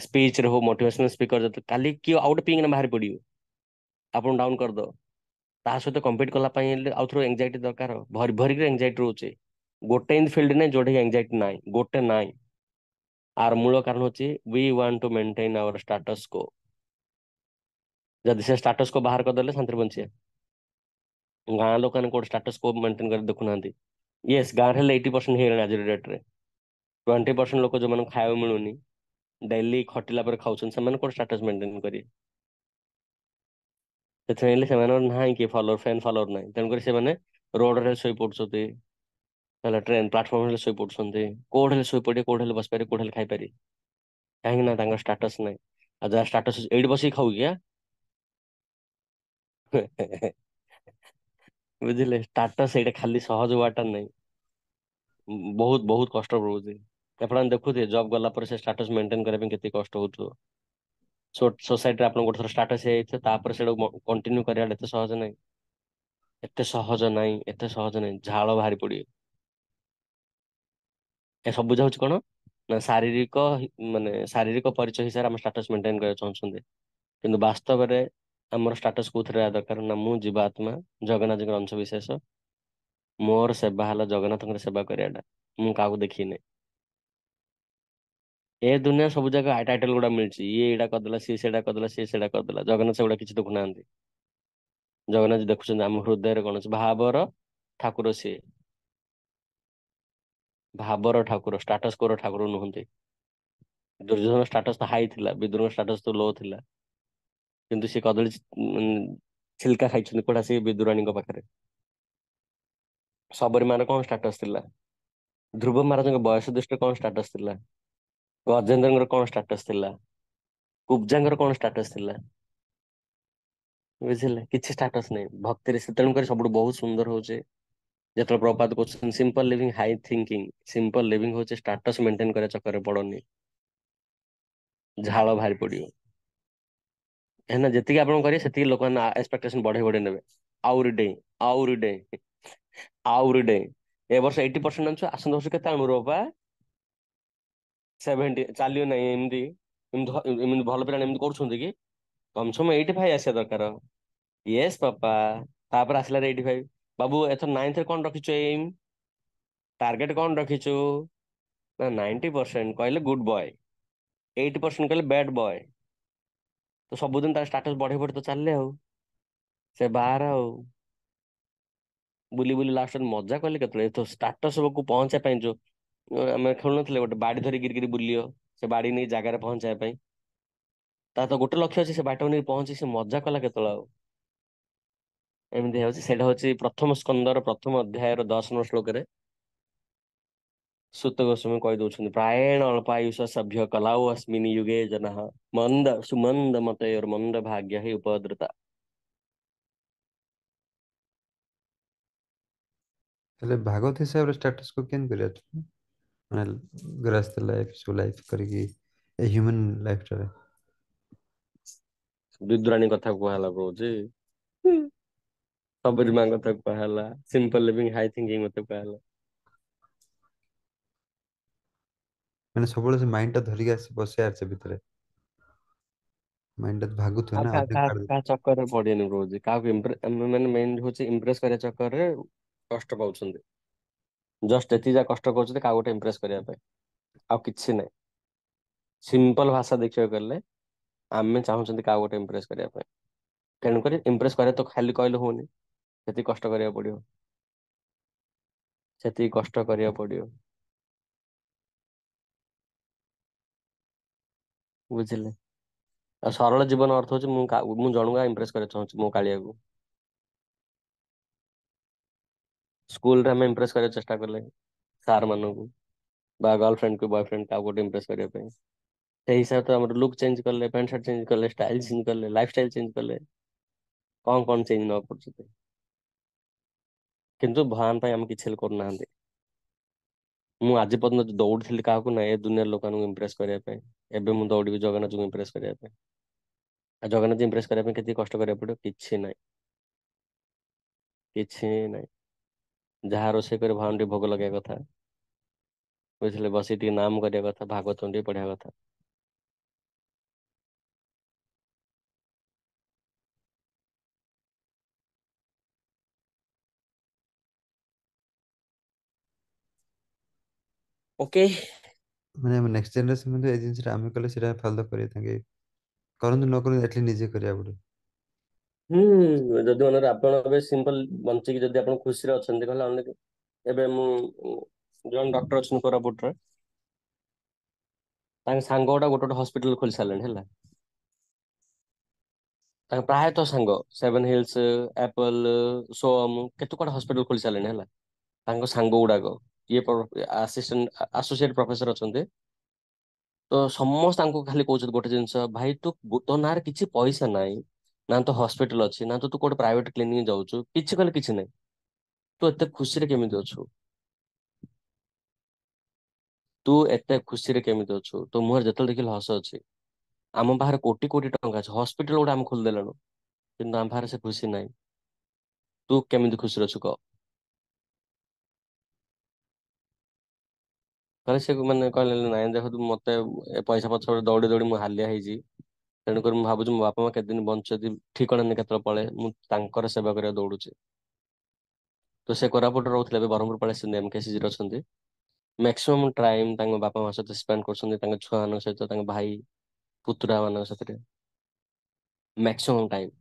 ସ୍ପିଚରେ ହଉ, ମୋଟିଭେସନାଲ ସ୍ପିକର, କାଲି କିଏ ଆଉ ଗୋଟେ ପିଇକିନା ବାହାରି ପଡିବ, ଆପଣ ଡାଉନ କରିଦବ। ତା ସହିତ କମ୍ପିଟ କଲା ପାଇଁ ହେଲେ ଆଉ ଥରେ ଏଂଜାଇଟି ଦରକାର, ଭରି ଭରିକି ଏଂଜାଇଟି ରହୁଛି। ଗୋଟେ ଏମିତି ଫିଲ୍ଡ ନାହିଁ ଯୋଉଠି ଏଂଜାଇଟି ନାହିଁ, ଗୋଟେ ନାହିଁ। ଆର ମୂଳ କାରଣ ହଉଛି we want to maintain our status को। ଯଦି ସେ ଷ୍ଟାଟସ୍ କୋ ବାହାର କରିଦେଲେ ଶାନ୍ତିରେ ବଞ୍ଚିବା। ଗାଁ ଲୋକମାନେ କୋଉଠି ଷ୍ଟାଟସ୍ କୋ ମେଣ୍ଟେନ କରି ଦେଖୁନାହାନ୍ତି। ୟେସ୍, ଗାଁରେ ହେଲେ 80% ହେଇଗଲାଣି ଆଜିର ଡେଟ୍ରେ। 20% ଲୋକ ଯୋଉମାନଙ୍କୁ ଖାଇବାକୁ ମିଳୁନି, ଡେଲି ଖଟିଲା ପରେ ଖାଉଛନ୍ତି, ସେମାନେ କୋଉଠି ଷ୍ଟାଟସ୍ ମେଣ୍ଟେନ କରିବେ? ସେଥିପାଇଁ ସେମାନଙ୍କର ନାହିଁ କିଏ ଫଲୋଅର, ଫ୍ୟାନ୍ ଫଲୋଅର ନାହିଁ, ତେଣୁକରି ସେମାନେ ରୋଡରେ ଶୋଇ ପଡୁଛନ୍ତି, ହେଲା ଟ୍ରେନ ପ୍ଲାଟଫର୍ମ ହେଲେ ଶୋଇ ପଡୁଛନ୍ତି, କୋଉଠି ହେଲେ ଶୋଇ ପଡିବେ, କୋଉଠି ହେଲେ ବସିପାରିବେ, କୋଉଠି ହେଲେ ଖାଇପାରିବେ, କାହିଁକି ନା ତାଙ୍କର ଷ୍ଟାଟସ୍ ନାହିଁ। ଆଉ ଯାହା ଷ୍ଟାଟସ୍, ଏଇଠି ବସିକି ଖାଉ କିଆ ବୁଝିଲେ, ଷ୍ଟାଟସ୍ ସେଇଟା ଖାଲି ସହଜ ୱାର୍ଡଟା ନାହିଁ, ବହୁତ ବହୁତ କଷ୍ଟ ପଡୁଛି। ଆପଣ ଦେଖୁଥିବେ ଜବ୍ ଗଲା ପରେ ସେ ଷ୍ଟାଟସ୍ ମେଣ୍ଟେନ କରିବା ପାଇଁ କେତେ କଷ୍ଟ ହଉଥିବ। ସୋସାଇଟିରେ ଆପଣ ଗୋଟେ ଥର ଷ୍ଟାଟସ୍ ହେଇଯାଇଥିବ, ତାପରେ ସେଇଟା କଣ୍ଟିନ୍ୟୁ କରିବା ଏତେ ସହଜ ନାହିଁ, ଏତେ ସହଜ ନାହିଁ, ଏତେ ସହଜ ନାହିଁ, ଝାଳ ବାହାରି ପଡିବ। ଏ ସବୁ ଯାଉଛି କଣ ନା, ଶାରୀରିକ ପରିଚୟ ହିସାବରେ ଆମେ ଷ୍ଟାଟସ୍ ମେଣ୍ଟେନ କରିବାକୁ ଚାହୁଁଛନ୍ତି, କିନ୍ତୁ ବାସ୍ତବରେ ଆମର ଷ୍ଟାଟସ୍ କୋଉଥିରେ ରହିବା ଦରକାର ନା, ମୁଁ ଜୀବାତ୍ମା, ଜଗନ୍ନାଥଙ୍କର ଅଂଶ ବିଶେଷ, ମୋର ସେବା ହେଲା ଜଗନ୍ନାଥଙ୍କର ସେବା କରିବାଟା, ମୁଁ କାହାକୁ ଦେଖିନି। ଏ ଦୁନିଆ ସବୁ ଜାଗା ଟାଇଟଲ ଗୁଡା ମିଳିଛି, ଇଏ ଏଇଟା କରିଦେଲା, ସିଏ ସେଇଟା କରିଦେଲା, ସିଏ ସେଇଟା କରିଦେଲା, ଜଗନ୍ନାଥ ସେଗୁଡା କିଛି ଦେଖୁନାହାନ୍ତି। ଜଗନ୍ନାଥ ଦେଖୁଛନ୍ତି ଆମ ହୃଦୟରେ କଣ ଅଛି, ଭାବର ଠାକୁର ସିଏ, ଭାବର ଠାକୁର, ଷ୍ଟାଟସ୍ କୋର ଠାକୁର ନୁହନ୍ତି। ଦୁର୍ଯ୍ୟୋଧନ ଷ୍ଟାଟସ୍ ତ ହାଇ ଥିଲା, ବିଦୁରଙ୍କ ଷ୍ଟାଟସ୍ ତ ଲୋ ଥିଲା, କିନ୍ତୁ ସେ କଦଳୀ ଛିଲକା ଖାଇଛନ୍ତି କୋଉଟା, ସେ ବିଦୁରାଣୀଙ୍କ ପାଖରେ। ଶବରୀମାର କଣ ଷ୍ଟାଟସ୍ ଥିଲା, ଧ୍ରୁବ ମହାରାଜଙ୍କ ବୟସ ଦୃଷ୍ଟିରେ କଣ ଷ୍ଟାଟସ୍ ଥିଲା, ଗଜେନ୍ଦ୍ରଙ୍କର କଣ ଷ୍ଟାଟସ୍ ଥିଲା, କୁବ୍ଜାଙ୍କର କଣ ଷ୍ଟାଟସ୍ ଥିଲା, ବୁଝିଲେ, କିଛି ଷ୍ଟାଟସ୍ ନାହିଁ ଭକ୍ତିରେ। ସେ ତେଣୁକରି ସବୁଠୁ ବହୁତ ସୁନ୍ଦର ହଉଛି ଯେତେବେଳେ ପ୍ରପାତ କରୁଛନ୍ତି, simple living high thinking. Simple living ହଉଛି ଷ୍ଟାଟସ୍ ମେଣ୍ଟେନ କରିବା ଚକ୍କରରେ ପଡନି, ଝାଳ ବାହାରି ପଡିବ। କାହିଁକିନା ଯେତିକି ଆପଣ କରିବେ ସେତିକି ଲୋକମାନେ ଏକ୍ସପେକ୍ଟେସନ ବଢେଇ ବଢେଇ ନେବେ, ଆହୁରି ଡେଇଁ, ଆହୁରି ଡେଇଁ, ଆହୁରି ଡେଇଁ। ଏ ବର୍ଷ 80% ଆଣୁଛୁ, ଆସନ୍ତା ବର୍ଷ କେତେ ଆଣିବୁ ରେ ବାପା? 70। ଚାଲିବ ନାହିଁ ଏମିତି, ଏମିତି ଭଲ ପିଲା ଏମିତି କରୁଛନ୍ତି କି? କମ ସେ କମ 85 ଆସିବା ଦରକାର। ୟେସ୍ ବାପା। ତାପରେ ଆସିଲା 85। ବାବୁ ଏଥର 9th ରେ କଣ ରଖିଛୁ ଏଇମ୍, ଟାର୍ଗେଟ କଣ ରଖିଛୁ? ନା 90% କହିଲେ ଗୁଡ ବୟ, 80% କହିଲେ ବ୍ୟାଡ ବୟ। ତ ସବୁଦିନ ତାର ଷ୍ଟାଟସ ବଢେଇ ବଢେଇ ତ ଚାଲିଲେ ଆଉ, ସେ ବାର ଆଉ ବୁଲି ବୁଲି ଲାଷ୍ଟ ମଜା କଲେ କେତେବେଳେ, ତ ଷ୍ଟାଟସ କୁ ପହଞ୍ଚିବା ପାଇଁ ଯୋଉ ଆମେ ଖେଳୁନଥିଲେ ଗୋଟେ ବାଡି ଧରି ଗିରି ଗିରି ବୁଲିବ, ସେ ବାଡି ନେଇ ଜାଗାରେ ପହଞ୍ଚିବା ପାଇଁ, ତା ତ ଗୋଟେ ଲକ୍ଷ୍ୟ ଅଛି, ସେ ବାଟକୁ ନେଇ ପହଞ୍ଚି ସେ ମଜା କଲା କେତେବେଳେ ଆଉ? ଏମିତି ହଉଛି, ସେଇଟା ହଉଛି ପ୍ରଥମ ସ୍କନ୍ଦର ପ୍ରଥମ ଅଧ୍ୟାୟର 10 ଶ୍ଲୋକରେ ସୁତ ଗୋସ୍ୱାମୀ କହି ଦଉଛନ୍ତି, ପ୍ରାୟେଣ ଅଳ୍ପାୟୁଷ ସଭ୍ୟ କଲାଉ ଅସ୍ମିନ୍ ଯୁଗେ ଜନଃ ମନ୍ଦ ସୁମନ୍ଦ ମତୟୋର୍ ମନ୍ଦ ଭାଗ୍ୟ ହି ଉପଦ୍ରୁତା। ହେଲେ ଭାଗବତ ହିସାବରେ ଷ୍ଟାଟସ୍ को କେନ୍ କରିବା ଅଛି, ମାନେ ଗ୍ରସ୍ତ ଲାଇଫ ସୋ ଲାଇଫ କରିକି ଏ ହ୍ୟୁମାନ୍ ଲାଇଫଟାରେ। ବିଦୁରାଣୀ କଥା କୁହା ହେଲା କହୁଛି, ସବରୀ ମା କଥା କୁହା ହେଲା, ସିମ୍ପଲ ଲିଭିଂ ହାଇ ଥିଙ୍କିଙ୍ଗ କଥା କୁହା ହେଲା। ମାନେ ସବୁବେଳେ ସେ ମାଇଣ୍ଡ ଟା ଧରିକି ଆସି ବସେଇବାର ସେ ଭିତରେ, ମାଇଣ୍ଡ ଟା ଭାଗୁଥିବ ଆଉ ନା ଅନ୍ୟ କାହାଡେ। କାହା ଚକ୍କରରେ ପଡିଏନି କହୁଛି, କାହାକୁ ଆମେ ମାନେ ମେନ୍ ହଉଛି ଇମ୍ପ୍ରେସ କରିବା ଚକ୍କରରେ କଷ୍ଟ ପାଉଛନ୍ତି। ଜଷ୍ଟ ଏତିକି ଯା କଷ୍ଟ କରୁଛନ୍ତି କାହା ଗୋଟେ ଇମ୍ପ୍ରେସ କରିବା ପାଇଁ, ଆଉ କିଛି ନାହିଁ। ସିମ୍ପଲ ଭାଷା ଦେଖିବାକୁ ଗଲେ ଆମେ ଚାହୁଁଛନ୍ତି କାହା ଗୋଟେ ଇମ୍ପ୍ରେସ କରିବା ପାଇଁ, ତେଣୁକରି ଇମ୍ପ୍ରେସ କରିବା ତ ଖାଲି କହିଲେ ହଉନି, ସେତିକି କଷ୍ଟ କରିବାକୁ ପଡିବ। ସେତିକି କଷ୍ଟ କରିବାକୁ ପଡିବ। ବୁଝିଲେ? ଆଉ ସରଳ ଜୀବନ ଅର୍ଥ ହଉଛି ମୁଁ ଜଣଙ୍କୁ ଇମ୍ପ୍ରେସ କରିବାକୁ ଚାହୁଁଛି ମୋ କାଳିଆକୁ। ସ୍କୁଲରେ ଆମେ ଇମ୍ପ୍ରେସ କରିବାକୁ ଚେଷ୍ଟା କଲେ ସାର୍ ମାନଙ୍କୁ ବା ଗର୍ଲଫ୍ରେଣ୍ଡ କୁ ବୟଫ୍ରେଣ୍ଡ କାହାକୁ ଗୋଟେ ଇମ୍ପ୍ରେସ କରିବା ପାଇଁ, ସେଇ ହିସାବରେ ତ ଆମର ଲୁକ୍ ଚେଞ୍ଜ କଲେ, ପ୍ୟାଣ୍ଟ ସାର୍ଟ ଚେଞ୍ଜ କଲେ, ଷ୍ଟାଇଲ ଚେଞ୍ଜ କଲେ, ଲାଇଫ ଷ୍ଟାଇଲ ଚେଞ୍ଜ କଲେ, କଣ ଚେଞ୍ଜ ନ କରୁଛନ୍ତି। କିନ୍ତୁ ଭଗବାନ ପାଇଁ ଆମେ କିଛି ହେଲେ କରୁନାହାନ୍ତି। ମୁଁ ଆଜି ପର୍ଯ୍ୟନ୍ତ ଦୌଡିଥିଲି କାହାକୁ ନା ଏ ଦୁନିଆର ଲୋକମାନଙ୍କୁ ଇମ୍ପ୍ରେସ କରିବା ପାଇଁ। ଏବେ ମୁଁ ଦୌଡ଼ିବି ଜଗନ୍ନାଥଙ୍କୁ ଇମ୍ପ୍ରେସ କରିବା ପାଇଁ। ଆଉ ଜଗନ୍ନାଥ ଇମ୍ପ୍ରେସ କରିବା ପାଇଁ କେତିକି କଷ୍ଟ କରିବାକୁ ପଡିବ? କିଛି ନାହିଁ, କିଛି ନାହିଁ। ଯାହା ରୋଷେଇ କରି ଭଗବାନ ଟିକେ ଭୋଗ ଲଗେଇବା କଥା, ବୁଝିଲେ, ବସି ଟିକେ ନାମ କରିବା କଥା, ଭାଗବତ ଟିକେ ପଢିବା କଥା। ଓକେ। ମାନେ ଆମ ନେକ୍ସଟ ଜେନେରେସନ ମଧ୍ୟ ଏଇ ଜିନିଷଟା ଆମେ କଲେ ସେଇଟା ଫଲୋ କରିବେ ତାଙ୍କେ, କରନ୍ତୁ ନ କରନ୍ତୁ ଏଟଲିଷ୍ଟ ନିଜେ କରିବାକୁ ପଡିବ। ଯଦି ମନରେ ଆପଣ ଏବେ ସିମ୍ପଲ ବଞ୍ଚିକି ଯଦି ଆପଣ ଖୁସିରେ ଅଛନ୍ତି କହିଲେ ଅନେକ। ଏବେ ମୁଁ ଜଣେ ଡକ୍ଟର ଅଛନ୍ତି କୋରାପୁଟରେ, ତାଙ୍କ ସାଙ୍ଗ ଗୋଟେ ଗୋଟେ ହସ୍ପିଟାଲ ଖୋଲି ସାରିଲେଣି ହେଲା। ତାଙ୍କ ପ୍ରାୟତଃ ସାଙ୍ଗ ସେଭେନ ହିଲ୍ସ, ଆପଲ, ସୋଅମ କେତେ କୁଆଡେ ହସ୍ପିଟାଲ ଖୋଲି ସାରିଲେଣି ହେଲା। ତାଙ୍କ ସାଙ୍ଗ ଗୁଡାକ ଇଏ ଆସିଷ୍ଟାଣ୍ଟ ଆସୋସିଏଟ ପ୍ରଫେସର ଅଛନ୍ତି। ତ ସମସ୍ତେ ତାଙ୍କୁ ଖାଲି କହୁଛନ୍ତି ଗୋଟେ ଜିନିଷ, ଭାଇ ତୋ ନାଁରେ କିଛି ପଇସା ନାହିଁ, ନା ତ ହସ୍ପିଟାଲ ଅଛି, ନା ତ ତୁ କୋଉଟେ ପ୍ରାଇଭେଟ କ୍ଲିନିକ ଯାଉଛୁ, କିଛି କହିଲେ କିଛି ନାହିଁ, ତୁ ଏତେ ଖୁସିରେ କେମିତି ଅଛୁ? ତୁ ଏତେ ଖୁସିରେ କେମିତି ଅଛୁ? ତୋ ମୁହଁରେ ଯେତେବେଳେ ଦେଖିଲେ ହସ ଅଛି। ଆମ ପାଖରେ କୋଟି କୋଟି ଟଙ୍କା ଅଛି, ହସ୍ପିଟାଲ ଗୋଟେ ଆମେ ଖୋଲିଦେଲୁଣୁ, କିନ୍ତୁ ଆମ ପାଖରେ ସେ ଖୁସି ନାହିଁ। ତୁ କେମିତି ଖୁସିରେ ଅଛୁ କହ? କହିଲେ ସେ ମାନେ କହିଲେ ନାଇଁ ଦେଖ ମତେ ଏ ପଇସା ପଛରେ ଦୌଡି ଦୌଡି ମୁଁ ହାଲିଆ ହେଇଛି। ତେଣୁକରି ମୁଁ ଭାବୁଛି ମୋ ବାପା ମା କେତେ ଦିନ ବଞ୍ଚନ୍ତି, ଠିକଣା ନାହିଁ କେତେବେଳେ ପଳେଇବେ, ମୁଁ ତାଙ୍କର ସେବା କରିବାକୁ ଦୌଡୁଛି। ତ ସେ କୋରାପୁଟରେ ରହୁଥିଲେ, ଏବେ ବ୍ରହ୍ମପୁର ପଳେଇ ଆସିଛନ୍ତି, ଏମକେସିଜି ରେ ଅଛନ୍ତି। ମ୍ୟାକ୍ସିମମ୍ ଟାଇମ ତାଙ୍କ ବାପା ମାଙ୍କ ସହିତ ସ୍ପେଣ୍ଡ କରୁଛନ୍ତି, ତାଙ୍କ ଛୁଆମାନଙ୍କ ସହିତ, ତାଙ୍କ ଭାଇ ପୁତୁରା ମାନଙ୍କ ସାଥିରେ ମ୍ୟାକ୍ସିମମ୍ ଟାଇମ।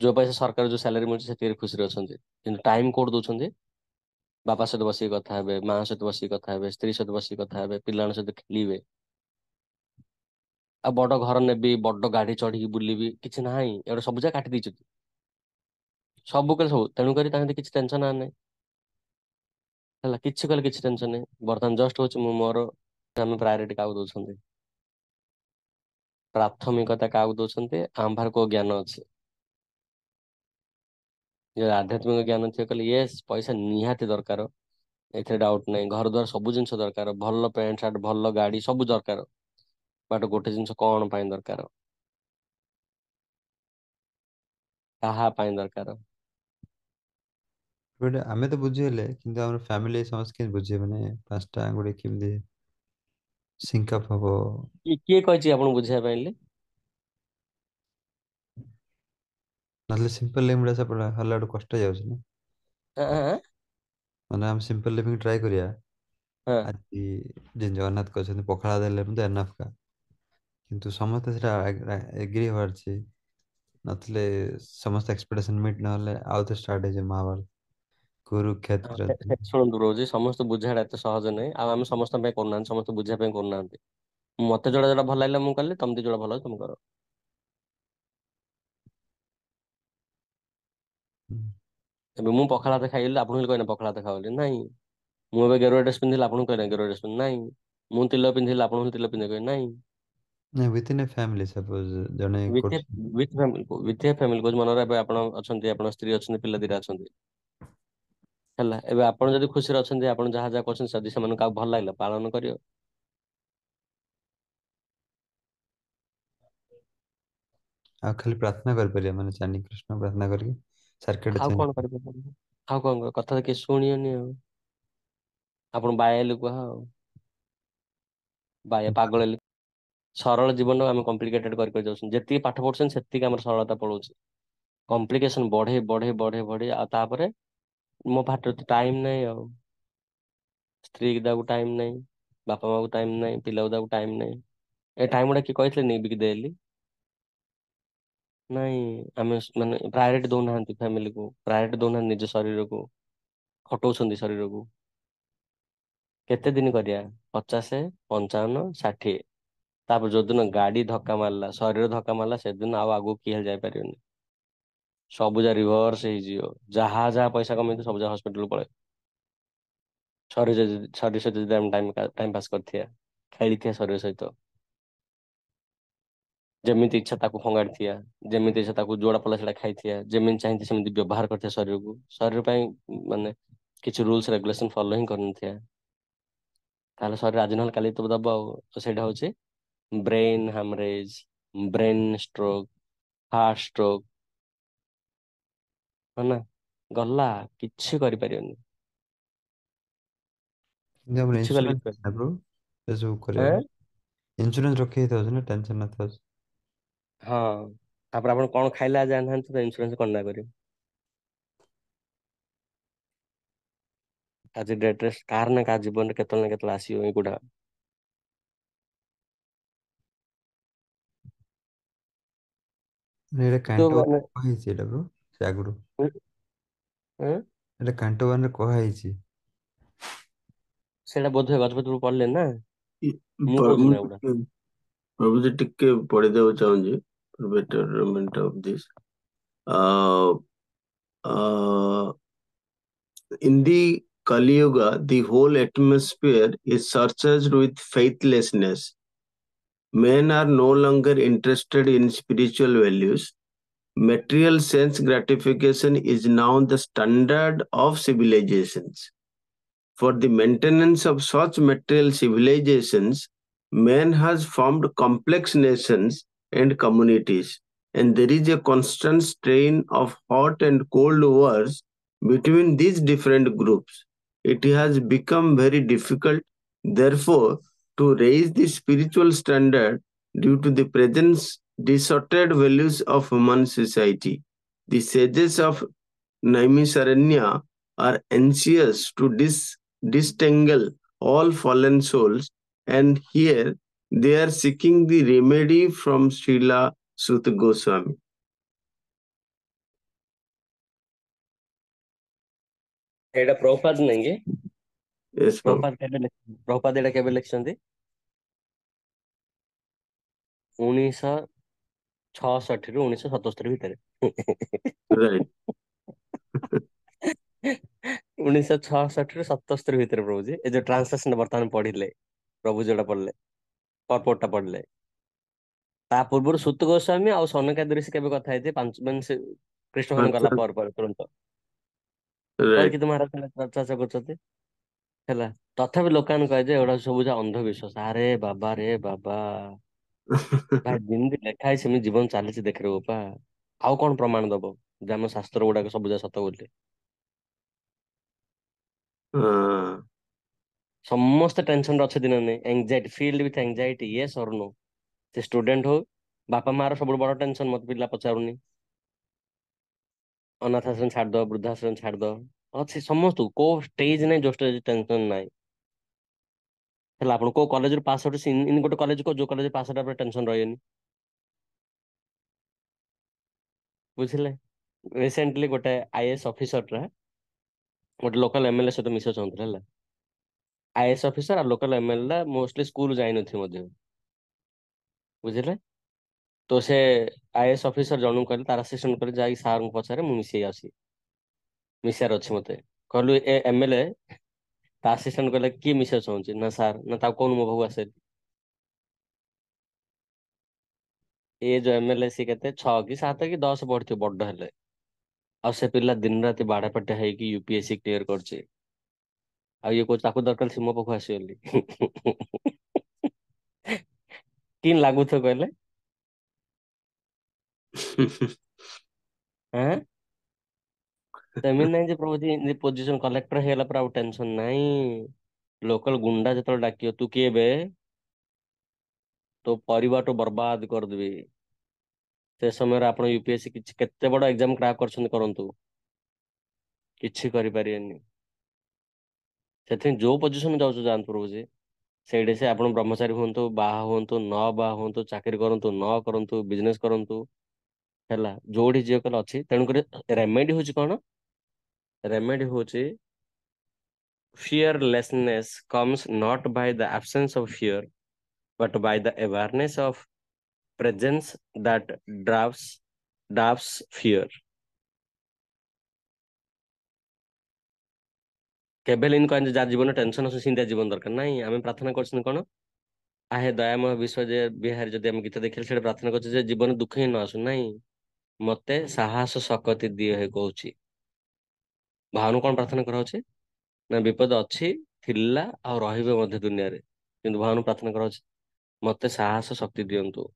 ଯୋଉ ପଇସା ସରକାର ଯୋଉ ସାଲାରୀ ମିଳୁଛି ସେଥିରେ ଖୁସିରେ ଅଛନ୍ତି, କିନ୍ତୁ ଟାଇମ କୋଉଠି ଦଉଛନ୍ତି? ବାପା ସହିତ ବସିକି କଥା ହେବେ, ମା ସହିତ ବସିକି କଥା ହେବେ, ସ୍ତ୍ରୀ ସହିତ ବସିକି କଥା ହେବେ, ପିଲାଙ୍କ ସହିତ ଖେଳିବେ। ଆଉ ବଡ ଘର ନେବି, ବଡ ଗାଡି ଚଢିକି ବୁଲିବି, କିଛି ନାହିଁ, ଏଗୁଡା ସବୁ ଯାକ କାଟି ଦେଇଛନ୍ତି। ସବୁ କଲେ ସବୁ, ତେଣୁକରି ତାଙ୍କର କିଛି ଟେନସନ ନାହିଁ। ହେଲା, କିଛି କଲେ କିଛି ଟେନସନ ନାହିଁ। ବର୍ତ୍ତମାନ ଜଷ୍ଟ ହଉଛି ମୁଁ ମୋର ଆମେ ପ୍ରାୟୋରିଟି କାହାକୁ ଦଉଛନ୍ତି? ପ୍ରାଥମିକତା କାହାକୁ ଦଉଛନ୍ତି? ଆମ ପାଖରେ କୋଉ ଜ୍ଞାନ ଅଛି? ଯେ ଆଧ୍ୟାତ୍ମିକ ଜ୍ଞାନ ଥିବ କହିଲେ ୟେସ୍ ପଇସା ନିହାତି ଦରକାର, ଏଥିରେ ଡାଉଟ ନାହିଁ। ଘର ଦ୍ୱାର ସବୁ ଜିନିଷ ଦରକାର, ଭଲ ପ୍ୟାଣ୍ଟ ସାର୍ଟ, ଭଲ ଗାଡି, ସବୁ ଦରକାର। ବଟ ଗୋଟେ ଜିନିଷ କଣ ପାଇଁ ଦରକାର? କାହା ପାଇଁ ଦରକାର? ଗୋଟେ ଆମେ ତ ବୁଝିଗଲେ, କିନ୍ତୁ ଆମର ଫ୍ୟାମିଲି ସମସ୍ତେ କେମିତି ବୁଝିବେ? ମାନେ ପାଞ୍ଚଟା ଗୋଟେ କେମିତି ସିଙ୍କ ଅପ୍ ହବ? କିଏ କହିଛି ଆପଣଙ୍କୁ ବୁଝିବା ପାଇଁ? ନହେଲେ ସିମ୍ପଲ ଲିଭିଂ ସେପଟେ ହେଲା ବେଳକୁ କଷ୍ଟ ହେଇଯାଉଛି ନା। ଆଁ ଆଁ ଆଁ? ମାନେ ଆମେ ସିମ୍ପଲ ଲିଭିଂ ଟ୍ରାଏ କରିବା। ହଁ। ଆଜି ଯେ ଜଗନ୍ନାଥ କହିଛନ୍ତି ପଖାଳ ଦେଲେ ମଧ୍ୟ ଏନଫ୍ କା, କିନ୍ତୁ ସମସ୍ତେ ସେଟା ଏଗ୍ରି ହବାର ଅଛି। ନଥିଲେ ସମସ୍ତେ ଏକ୍ସପେକ୍ଟେସନ ମିଟ୍ ନହେଲେ ଆଉ ଥରେ ଷ୍ଟାର୍ଟ ହେଇଯିବ ମହାଭାରତ, କୁରୁକ୍ଷେତ୍ର। ଶୁଣନ୍ତୁ ରହୁଛି, ସମସ୍ତେ ବୁଝିବାଟା ଏତେ ସହଜ ନାହିଁ, ଆଉ ଆମେ ସମସ୍ତଙ୍କ ପାଇଁ କରୁନାହାନ୍ତି, ସମସ୍ତେ ବୁଝିବା ପାଇଁ କରୁନାହାନ୍ତି। ମତେ ଯୋଉଟା ଭଲ ଲାଗିଲା ମୁଁ କଲି, ତମେ ଯୋଉଟା ଭଲ ଲାଗୁଛି ତମେ କର। ହୁଁ। ଏବେ ମୁଁ ପଖାଳ ଭାତ ଖାଇଲି, ଆପଣଙ୍କୁ କହିନା ପଖାଳ ଭାତ ଖାଅ ବୋଲି, ନାଇଁ। ମୁଁ ଏବେ ଗେରୁଆ ଡ୍ରେସ ପିନ୍ଧିଲି, ଆପଣଙ୍କୁ କହିନା ଗେରୁଆ ଡ୍ରେସ ପିନ୍ଧ, ନାଇଁ। ମୁଁ ତିଲକ ପିନ୍ଧିଲି, ଆପଣଙ୍କୁ ତିଲକ ପିନ୍ଧିବାକୁ କହିବି, ନାଇଁ। ନାଇଁ ୱିଥିନ୍ ଏ ଫ୍ୟାମିଲି ସପୋଜ ଜଣେ ୱିଥ କରୁଛି। With family, with A family କହୁଛି, ମନରେ ଏବେ ଆପଣ ଅଛନ୍ତି, ଆପଣଙ୍କ ସ୍ତ୍ରୀ ଅଛନ୍ତି, ପିଲା ଦିଟା ଅଛନ୍ତି। ହେଲା, ଏବେ ଆପଣ ଯଦି ଖୁସିରେ ଅଛନ୍ତି, ଆପଣ ଯାହା ଯାହା କରୁଛନ୍ତି, ଯଦି ସେମାନଙ୍କୁ କାହାକୁ ଭଲ ଲାଗିଲା ପାଳନ କରିବ। ଆଉ ଖାଲି ପ୍ରାର୍ଥନା କରିପାରିବା, ମାନେ ଚାଣ୍ଡି କୃଷ୍ଣ ପ୍ରାର୍ଥନା କରିକି ସାର୍କିଟ ଆଉ ଚେଞ୍ଜ। କଣ କରିପାରିବ? ଆଉ କଣ କଥା ତ କିଛି ଶୁଣିବନି ଆଉ। ଆପଣ ବାୟା ହେଲେ କୁହ ଆଉ। ବାୟା ପାଗଳ ହେଲେ। ସରଳ ଜୀବନକୁ ଆମେ କମ୍ପ୍ଲିକେଟେଡ କରି କରି ଯାଉଛନ୍ତି, ଯେତିକି ପାଠ ପଢୁଛନ୍ତି ସେତିକି ଆମର ସରଳତା ପଳଉଛି। କମ୍ପ୍ଲିକେସନ ବଢେଇ ବଢେଇ ବଢେଇ ବଢେଇ, ଆଉ ତାପରେ ମୋ ପାଖରେ ତ ଟାଇମ ନାହିଁ ଆଉ। ସ୍ତ୍ରୀ କି ଦବାକୁ ଟାଇମ ନାହିଁ, ବାପା ମାଙ୍କୁ ଟାଇମ ନାହିଁ, ପିଲାକୁ ଦବାକୁ ଟାଇମ ନାହିଁ। ଏ ଟାଇମ ଗୁଡା କିଏ କହିଥିଲେ ନିଇ ବିକି ଦେ ବୋଲି? ନାଇଁ, ଆମେ ମାନେ ପ୍ରାୟୋରିଟି ଦଉନାହାନ୍ତି ଫ୍ୟାମିଲିକୁ, ପ୍ରାୟୋରିଟି ଦଉନାହାନ୍ତି ନିଜ ଶରୀରକୁ। ଖଟଉଛନ୍ତି ଶରୀରକୁ। କେତେ ଦିନ କରିବା? 50, 55, 60। ତାପରେ ଯୋଉଦିନ ଗାଡି ଧକ୍କା ମାରିଲା, ଶରୀର ଧକ୍କା ମାରିଲା, ସେଦିନ ଆଉ ଆଗକୁ କିଏ ହେଲେ ଯାଇପାରିବନି। ସବୁ ଯା ରିଭର୍ସ ହେଇଯିବ। ଯାହା ଯାହା ପଇସା କମେଇଥିବ ସବୁ ଯାହା ହସ୍ପିଟାଲ ପଳେଇବ। ଶରୀର ସହିତ ଯଦି ଆମେ ଟାଇମ ପାସ୍ କରିଥିବା, ଖେଳିଥିବା ଶରୀର ସହିତ, ଯେମିତି ଇଚ୍ଛା ତାକୁ ଫଙ୍ଗାଡିଥିବା, ଯେମିତି ଇଚ୍ଛା ତାକୁ ଯୋଉଟା ପଡିଲା ସେଟା ଖାଇଥିବା, ଯେମିତି ଚାହିଁଥିବା ସେମିତି ବ୍ୟବହାର କରିଥିବା ଶରୀରକୁ, ଶରୀର ପାଇଁ ମାନେ କିଛି ରୁଲ୍ସ ରେଗୁଲେସନ ଫଲୋ ହିଁ କରିନଥିବା, ତାହେଲେ ଶରୀର ଆଜି ନହେଲେ କାଲି ତ ଦବ ଆଉ। ତ ସେଇଟା ହଉଛି brain haemorrhage, brain stroke, heart stroke. ହଁ ନା, ଗଲା, କିଛି କରିପାରିବନି। କିନ୍ତୁ ଆମର କିଛି କଲେ କିଛି ଇନ୍ସୁରାନ୍ସ କରିପାରିବନି। ନା ବ୍ରୋ ଏସବୁ ଆଁ? କରିବାକୁ? ଇନ୍ସୁରାନ୍ସ ରଖି ହେଇଥାଉଛି ନା, ଟେନସନ ନଥାଉଛି। ହଁ। ତାପରେ ଆପଣ କଣ ଖାଇଲେ ଆଜି ଜାଣିନାହାନ୍ତି ତ ଇନ୍ସୁରାନ୍ସ କଣ ନା କରିବ? ଆଜି ଡେଟ୍ରେ କାହାର ନା କାହା ଜୀବନରେ କେତେବେଳେ ନା କେତେବେଳେ ଆସିବ ଏଇଗୁଡା। ମାନେ ଏଇଟା ତ କାଣ୍ଟ ମାନେ ହେଇଛି ଏଇଟା ବ୍ରୋ, ସେ ଆଗରୁ ଉଁ, ଉଁ, ଏଇଟା କାଣ୍ଟ ୱାନରେ କୁହା ହେଇଛି। ସେଇଟା ବୋଧହୁଏ ଗଜପତିରୁ ପଢିଲେ ନା, ମୁଁ କହୁଛି ନା ଏଗୁଡା। ମୁଁ ପ୍ରଭୁଜୀ ଟିକେ ପଢିଦେବାକୁ ଚାହୁଁଛି betterment of this. Uh, uh, in the Kali Yuga, the whole atmosphere is surcharged with faithlessness. Men are no longer interested in spiritual values. Material sense gratification is now the standard of civilizations. For the maintenance of such material civilizations, man has formed complex nations and communities, and there is a constant strain of hot and cold wars between these different groups. It has become very difficult, therefore, to raise the spiritual standard due to the present distorted values of human society. The sages of Naimisaranya are anxious to disentangle all fallen souls, and here they are seeking the remedy from Srila Suta Goswami. ଏଇଟା ପ୍ରଭୁପାଦ ନାଇଁ କି? Yes, Prabhu. ପ୍ରଭୁପାଦ ଏଇଟା କେବେ ଲେଖିଛନ୍ତି? 1966 ରୁ 1977 ଭିତରେ। Right. 1966 ରୁ 77 ଭିତରେ ପ୍ରଭୁଜି, ଏ ଯୋଉ ଟ୍ରାନ୍ସଲେସନ ବର୍ତ୍ତମାନ ପଢିଲେ, ପ୍ରଭୁ ଯୋଉଟା ପଢିଲେ, ପରପୋର୍ଟ ଟା ପଢିଲେ, ତା ପୂର୍ବରୁ ସୁତ ଗୋସ୍ୱାମୀ ଆଉ ସନକାଦି ଋଷି କେବେ କଥା ହେଇଥିଲେ? ମାନେ ସେ କୃଷ୍ଣ ଭଜନ କଲା Acha, ପରେ ତୁରନ୍ତ right. ପରିଚିତ ମହାରାଜ ଚର୍ଚ୍ଚା କରୁଛନ୍ତି ହେଲା। ତଥାପି ଲୋକମାନେ କହେ ଯେ ଏଗୁଡା ସବୁ ଯା ଅନ୍ଧବିଶ୍ୱାସ। ଆରେ ବାବା ରେ ବାବା, ଭାଇ ଯେମିତି ଲେଖା ହେଇଛି ସେମିତି ଜୀବନ ଚାଲିଛି ଦେଖିରେ ବୋପା। ଆଉ କଣ ପ୍ରମାଣ ଦବ ଯେ ଆମ ଶାସ୍ତ୍ର ଗୁଡାକ ସବୁ ଯା ସତ ବୋଲି? uh, ସମସ୍ତେ ଟେନସନରେ ଅଛନ୍ତି ନା ନାଇଁ? Anxiety, filled with anxiety, yes or no? ସେ ଷ୍ଟୁଡେଣ୍ଟ ହଉ, ବାପା ମାର ସବୁଠୁ ବଡ ଟେନସନ, ମତେ ପିଲା ପଚାରୁନି, ଅନାଥ ଆଶ୍ରମ ଛାଡିଦବ, ବୃଦ୍ଧାଶ୍ରମ ଛାଡିଦବ। ଅଛି ସମସ୍ତଙ୍କୁ, କୋଉ ଷ୍ଟେଜ ନାହିଁ ଯୋଉ ଷ୍ଟେଜ ଟେନସନ ନାହିଁ। ହେଲା, ଆପଣ କୋଉ କଲେଜରୁ ପାସ୍ ଆଉଟ୍, ଗୋଟେ କଲେଜ ଯୋଉ କଲେଜ ପାସ୍ ଆଉଟ୍ ଟେନସନ ରହିବେନି। ବୁଝିଲେ? ରିସେଣ୍ଟଲି ଗୋଟେ ଆଇଏଏସ୍ ଅଫିସରଟା ଗୋଟେ ଲୋକାଲ ଏମଏଲଏ ସହିତ ମିଶିବାକୁ ଚାହୁଁଥିଲା ହେଲା। ଆଇଏଏସ୍ ଅଫିସର ଆଉ ଲୋକାଲ ଏମଏଲଏ ଟା ମୋଷ୍ଟଲି ସ୍କୁଲ ଯାଇନଥିବେ ମଧ୍ୟ, ବୁଝିଲେ? ତ ସେ ଆଇଏଏସ୍ ଅଫିସର ଜଣଙ୍କୁ କହିଲେ, ତାର ଆସିଷ୍ଟାଣ୍ଟ କହିଲେ, ଯାଇକି ସାରଙ୍କୁ ପଚାରେ, ମୁଁ ମିଶେଇ ଆସି ମିଶିବାର ଅଛି ମତେ। କହିଲୁ ଏ ଏମଏଲଏ, ତା ଆସିଷ୍ଟାଣ୍ଟ କହିଲେ କିଏ ମିଶିବାକୁ ଚାହୁଁଛି? ନା ସାର୍। ନା ତାକୁ କହୁନୁ ମୋ ପାଖକୁ ଆସେ। ଏ ଯୋଉ ଏମଏଲଏ ସିଏ କେତେ 6 କି 7 କି 10 ପଢିଥିବ, ବଡ ହେଲେ, ଆଉ ସେ ପିଲା ଦିନ ରାତି ବାଡାପାଟି ହେଇକି ୟୁପିଏସସି କ୍ଲିୟର କରିଛି। ଆଉ ଇଏ କହୁଛି ତାକୁ ଦରକାର ସେ ମୋ ପାଖକୁ ଆସିବ ବୋଲି। କି ଲାଗୁଥିବ କହିଲେ? ଆଁ? ସେମିତି ନାହିଁ ଯେ ପ୍ରଭୁ ପୋଜିସନ କଲେକ୍ଟର ହେଇଗଲା ପରେ ଆଉ ଟେନସନ ନାହିଁ। ଲୋକାଲ ଗୁଣ୍ଡା ଯେତେବେଳେ ଡାକିବ, ତୁ କିଏ ବେ, ତୋ ପରିବାରଠୁ ବର୍ବାଦ କରିଦେବି। ସେ ସମୟରେ ଆପଣ ୟୁପିଏସସି କିଛି କେତେ ବଡ ଏକ୍ଜାମ କ୍ରାକ୍ କରିଛନ୍ତି କରନ୍ତୁ, କିଛି କରିପାରିବେନି। ସେଥିପାଇଁ ଯୋଉ ପୋଜିସନ ଯାଉଛୁ ଯାଆନ୍ତୁ ରହୁଛି, ସେଇଠି ସେ ଆପଣ ବ୍ରହ୍ମଚାରୀ ହୁଅନ୍ତୁ, ବାହା ହୁଅନ୍ତୁ, ନ ବାହା ହୁଅନ୍ତୁ, ଚାକିରି କରନ୍ତୁ, ନ କରନ୍ତୁ, ବିଜନେସ କରନ୍ତୁ, ହେଲା, ଯୋଉଠି ଯିଏ କଲେ ଅଛି। ତେଣୁକରି ରେମେଡି ହଉଛି କଣ? ରେମେଡି ହଉଛି fearlessness comes not by the absence of fear, but by the awareness of presence that drives fear. କେବେ ହେଲେ କହନ୍ତି ଯାହା ଜୀବନ ଟେନସନ ଅଛି ସେମିତିଆ ଜୀବନ ଦରକାର ନାହିଁ। ଆମେ ପ୍ରାର୍ଥନା କରୁଛନ୍ତି କଣ? ଆହେ ଦୟାମୟ ବିଶ୍ୱ ଯେ ବିହାରୀ ଯଦି ଆମେ ଗୀତ ଦେଖିଲେ ସେଟା ପ୍ରାର୍ଥନା କରୁଛୁ ଯେ ଜୀବନ ଦୁଃଖ ହିଁ ନ ଆସୁ ନାହିଁ, ମତେ ସାହସ ଶକ୍ତି ଦିଅ ହେ କହୁଛି। ଭାଉନ କଣ ପ୍ରାର୍ଥନା କରାହଉଛି ନା ବିପଦ ଅଛି, ଥିଲା ଆଉ ରହିବ ମଧ୍ୟ ଦୁନିଆରେ, କିନ୍ତୁ ଭାଉନ ପ୍ରାର୍ଥନା କରାହଉଛି ମତେ ସାହସ ଶକ୍ତି ଦିଅନ୍ତୁ।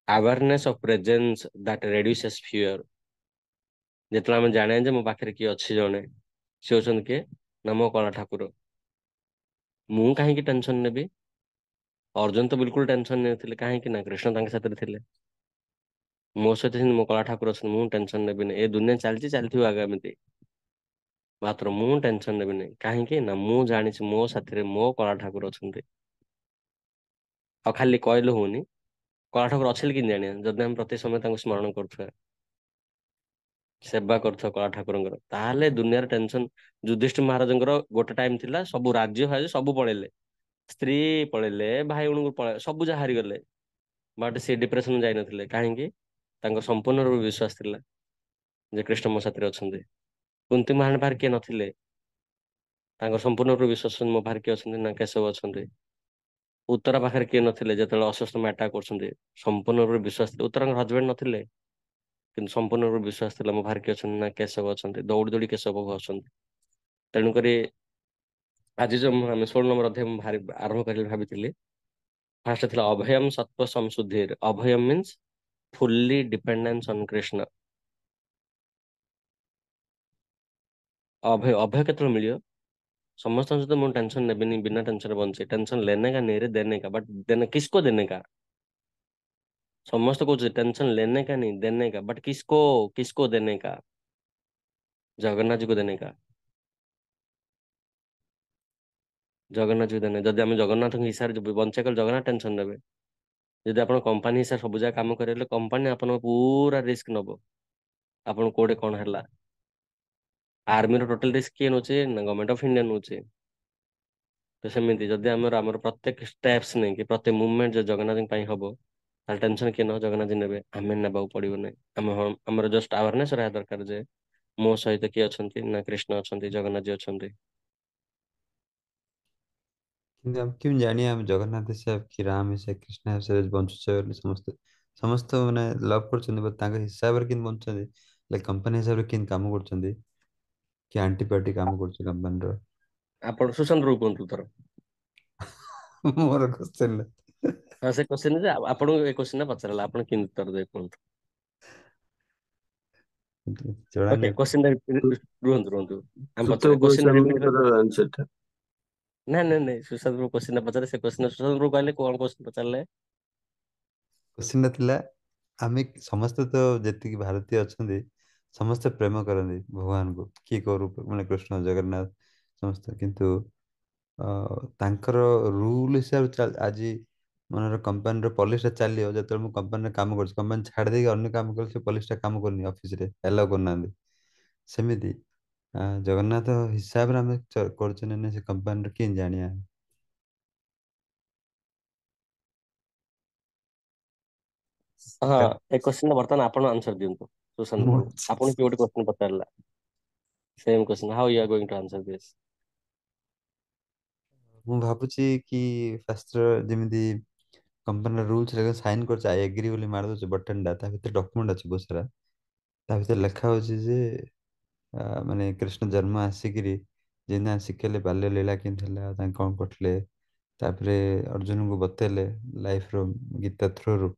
awareness of presence that reduces fear। ଯେତେବେଳେ ଆମେ ଜାଣିବା ଯେ ମୋ ପାଖରେ କିଏ ଅଛି ଜଣେ, ସେ ହଉଛନ୍ତି କିଏ ନା ମୋ କଳା ଠାକୁର, ମୁଁ କାହିଁକି ଟେନସନ ନେବି? ଅର୍ଜୁନ ତ ବିଲକୁଲ ଟେନସନ ନେଇଥିଲେ, କାହିଁକି ନା କୃଷ୍ଣ ତାଙ୍କ ସାଥିରେ ଥିଲେ। ମୋ ସହିତ ସେମିତି ମୋ କଳା ଠାକୁର ଅଛନ୍ତି, ମୁଁ ଟେନସନ ନେବିନି। ଏ ଦୁନିଆ ଚାଲିଛି ଚାଲିଥିବ ଆଗ ଏମିତି, ମାତ୍ର ମୁଁ ଟେନସନ ନେବିନି। କାହିଁକି ନା ମୁଁ ଜାଣିଛି ମୋ ସାଥିରେ ମୋ କଳା ଠାକୁର ଅଛନ୍ତି। ଆଉ ଖାଲି କହିଲେ ହଉନି, କଳା ଠାକୁର ଅଛନ୍ତି କେମିତି ଜାଣିବା? ଯଦି ଆମେ ପ୍ରତି ସମୟ ତାଙ୍କୁ ସ୍ମରଣ କରୁଥିବା, ସେବା କରୁଥିବା କଳା ଠାକୁରଙ୍କର, ତାହେଲେ ଦୁନିଆର ଟେନସନ। ଯୁଧିଷ୍ଠିର ମହାରାଜଙ୍କର ଗୋଟେ ଟାଇମ ଥିଲା ସବୁ ରାଜ୍ୟ ଫାଜ୍ୟ ସବୁ ପଳେଇଲେ, ସ୍ତ୍ରୀ ପଳେଇଲେ, ଭାଇ ଭଉଣୀଙ୍କୁ ପଳେଇଲେ, ସବୁ ଯାହା ହାରିଗଲେ, ବଟ୍ ସେ ଡିପ୍ରେସନ ଯାଇନଥିଲେ। କାହିଁକି? ତାଙ୍କର ସମ୍ପୂର୍ଣ୍ଣ ରୂପେ ବିଶ୍ୱାସ ଥିଲା ଯେ କୃଷ୍ଣ ମୋ ସାଥିରେ ଅଛନ୍ତି। କୁନ୍ତୀ ମହାରାଣୀ ପାଖରେ କିଏ ନଥିଲେ, ତାଙ୍କର ସମ୍ପୂର୍ଣ୍ଣ ରୂପେ ବିଶ୍ୱାସ ମୋ ପାଖରେ କିଏ ଅଛନ୍ତି ନା କେଶବ ଅଛନ୍ତି। ଉତ୍ତରା ପାଖରେ କିଏ ନଥିଲେ, ଯେତେବେଳେ ଅଶ୍ୱତ୍ଥାମା ଆଟାକ୍ କରୁଛନ୍ତି, ସମ୍ପୂର୍ଣ୍ଣ ରୂପେ ବିଶ୍ୱାସ ଥିଲା। ଉତ୍ତରାଙ୍କ ହଜବେଣ୍ଡ ନଥିଲେ, କିନ୍ତୁ ସମ୍ପୂର୍ଣ୍ଣ ରୂପେ ବିଶ୍ୱାସ ଥିଲା ମୋ ପାଖରେ କିଏ ଅଛନ୍ତି ନା କେଶବ ଅଛନ୍ତି। ଦୌଡ଼ି ଦୌଡ଼ି କେଶବ ପାଖକୁ ଆସୁଛନ୍ତି। ତେଣୁକରି ଆଜି ଯୋଉ ଆମେ 16 ନମ୍ବର ଅଧ୍ୟାୟ ମୁଁ ଆରମ୍ଭ କରି ଭାବିଥିଲି, ଫାଷ୍ଟ ଥିଲା ଅଭୟମ ସତ୍ଵ ସଂଶୁଦ୍ଧିର। ଅଭୟମ means fully dependence on Krishna. ଅଭୟ ଅଭୟ କେତେବେଳେ ମିଳିବ? ସମସ୍ତଙ୍କ ସହିତ ମୁଁ ଟେନସନ ନେବିନି, ବିନା ଟେନସନ ବଞ୍ଚେ। ଟେନସନ लेने का नहीं रे देने का, बट देने किसको देने का? ସମସ୍ତେ କହୁଛନ୍ତି ଟେନସନ लेने का नहीं देने का, बट किसको किसको देने का? ଜଗନ୍ନାଥ ଜୀକୁ ଦେନେ କା। ଜଗନ୍ନାଥ ଜୀକୁ ଦେନେ। ଯଦି ଆମେ ଜଗନ୍ନାଥଙ୍କ ହିସାବରେ ବଞ୍ଚା କଲେ ଜଗନ୍ନାଥ ଟେନସନ ନେବେ। ଯଦି ଆପଣ କମ୍ପାନୀ ହିସାବରେ ସବୁ ଯାକ କାମ କରିଲେ, କମ୍ପାନୀ ଆପଣଙ୍କ ପୁରା ରିସ୍କ ନବ। ଆପଣ କୋଉଠି କଣ ହେଲା? ଆର୍ମିର ଟୋଟାଲ ରିସ୍କ କିଏ ନଉଛି ନା ଗଭର୍ଣ୍ଣମେଣ୍ଟ ଅଫ ଇଣ୍ଡିଆ ନଉଛି। ତ ସେମିତି ଯଦି ଆମର ପ୍ରତ୍ୟେକ ଷ୍ଟେପ୍ସ ନେଇକି ପ୍ରତ୍ୟେକ ମୁଭମେଣ୍ଟ ଯଦି ଜଗନ୍ନାଥଙ୍କ ପାଇଁ ହବ, ତାହେଲେ ଟେନସନ କିଏ ନବ? ଜଗନ୍ନାଥ ନେବେ, ଆମେ ନେବାକୁ ପଡିବ ନାହିଁ। ଆମର ଜଷ୍ଟ ଆୱାରନେସ ରହିବା ଦରକାର ଯେ ମୋ ସହିତ କିଏ ଅଛନ୍ତି ନା କୃଷ୍ଣ ଅଛନ୍ତି, ଜଗନ୍ନାଥ ଜୀ ଅଛନ୍ତି। କିନ୍ତୁ ଆମେ କେମିତି ଜାଣିବା ଆମେ ଜଗନ୍ନାଥ ହିସାବ କି ରାମ ହିସାବ କୃଷ୍ଣ ହିସାବରେ ବଞ୍ଚୁଛେ ବୋଲି? ସମସ୍ତେ ସମସ୍ତ ମାନେ ଲଭ୍ କରୁଛନ୍ତି, but ତାଙ୍କ ହିସାବରେ କେମିତି ବଞ୍ଚୁଛନ୍ତି? କମ୍ପାନୀ ହିସାବରେ କେମିତି କାମ କରୁଛନ୍ତି, କି ଆଣ୍ଟି ପାର୍ଟି କାମ କରୁଛି କମ୍ପାନୀର? ଆପଣ ସୁଶାନ୍ତ ରୁ କୁହନ୍ତୁ ଉତ୍ତର। ମୋର କ୍ୱେଶ୍ଚନ ହଁ ସେ କୋଶ୍ଚିନ୍ ଯେ ଆପଣଙ୍କୁ ଏ କୋଶ୍ଚିନ୍ ପଚାରିଲା, ଆପଣ କେମିତି ଉତ୍ତର ଦେବେ କୁହନ୍ତୁ। ଜଣା ଓକେ, ନାହିଁ। କୋଶ୍ଚିନ୍ ରୁହନ୍ତୁ ରୁହନ୍ତୁ, ଆମେ ସୁତ ପଚାରେ କୋଶ୍ଚିନ୍ ରିପିଟ୍ ଗୋସ୍ୱାମୀଙ୍କର ଆନ୍ସର ଟା। ନାଇଁ ନାଇଁ ନାଇଁ, ସୁଶାନ୍ତ କୋଶ୍ଚିନ୍ ପଚାରେ, ସେ କୋଶ୍ଚିନ୍ ସୁଶାନ୍ତ କହିଲେ କଣ କୋଶ୍ଚିନ୍ ପଚାରିଲେ? କ୍ୱେଶ୍ଚନ ଥିଲା, ଆମେ ସମସ୍ତେ ତ ଯେତିକି ଭାରତୀୟ ଅଛନ୍ତି ସମସ୍ତେ ପ୍ରେମ କରନ୍ତି ଭଗବାନଙ୍କୁ, କିଏ କରୁ ମାନେ କୃଷ୍ଣ ଜଗନ୍ନାଥ ସମସ୍ତେ, କିନ୍ତୁ ତାଙ୍କର ରୁଲ ହିସାବରେ ଆଜି ମନେର କମ୍ପାନୀର ପଲିସିଟା ଚାଲିବ। ଯେତେବେଳେ ମୁଁ କମ୍ପାନୀରେ କାମ କରୁଛି, କମ୍ପାନୀ ଛାଡ଼ି ଦେଇକି ଅନ୍ୟ କାମ କଲେ ସେ ପଲିସିଟା କାମ କରୁନି, ଅଫିସରେ ଆଲାଉ କରୁନାହାନ୍ତି। ସେମିତି ଜଗନ୍ନାଥ ହିସାବରେ ଆମେ କରୁଛେ ନା ନାଇଁ ସେ କମ୍ପାନୀର କେମିତି ଜାଣିବା? ହଁ, କା- ଏ କୋଶ୍ଚିନ୍ ବର୍ତ୍ତମାନ ଆପଣ ଆନ୍ସର ଦିଅନ୍ତୁ ସୁଶାନ୍ତ ମୁଁ ବାବୁ। ଆପଣ କିଏ ଗୋଟେ କୋଶ୍ଚିନ୍ ପଚାରିଲା, same question, how you are going to answer this? ମୁଁ ଭାବୁଛି କି ଫାଷ୍ଟ ଯେମିତି କମ୍ପାନୀର ରୁଲ୍ସ ରେ ସାଇନ୍ କରୁଛି, ଆଇ ଏଗ୍ରି ବୋଲି ମାରି ଦଉଛି ବଟନ୍ ଟା, ତା ଭିତରେ ଡକ୍ୟୁମେଣ୍ଟ ଅଛି ବହୁତ ସାରା। ତା ଭିତରେ ଲେଖା ହଉଛି ଯେ ମାନେ କୃଷ୍ଣ ଜନ୍ମ ଆସିକିରି ଯେମିତି ଶିଖେଇଲେ ବାଲ୍ୟ ଲୀଳା କେମିତି ହେଲା, ତାଙ୍କୁ କଣ କରୁଥିଲେ, ତାପରେ ଅର୍ଜୁନଙ୍କୁ ବତେଇଲେ ଲାଇଫର ଗୀତା ଥ୍ରୋରୁ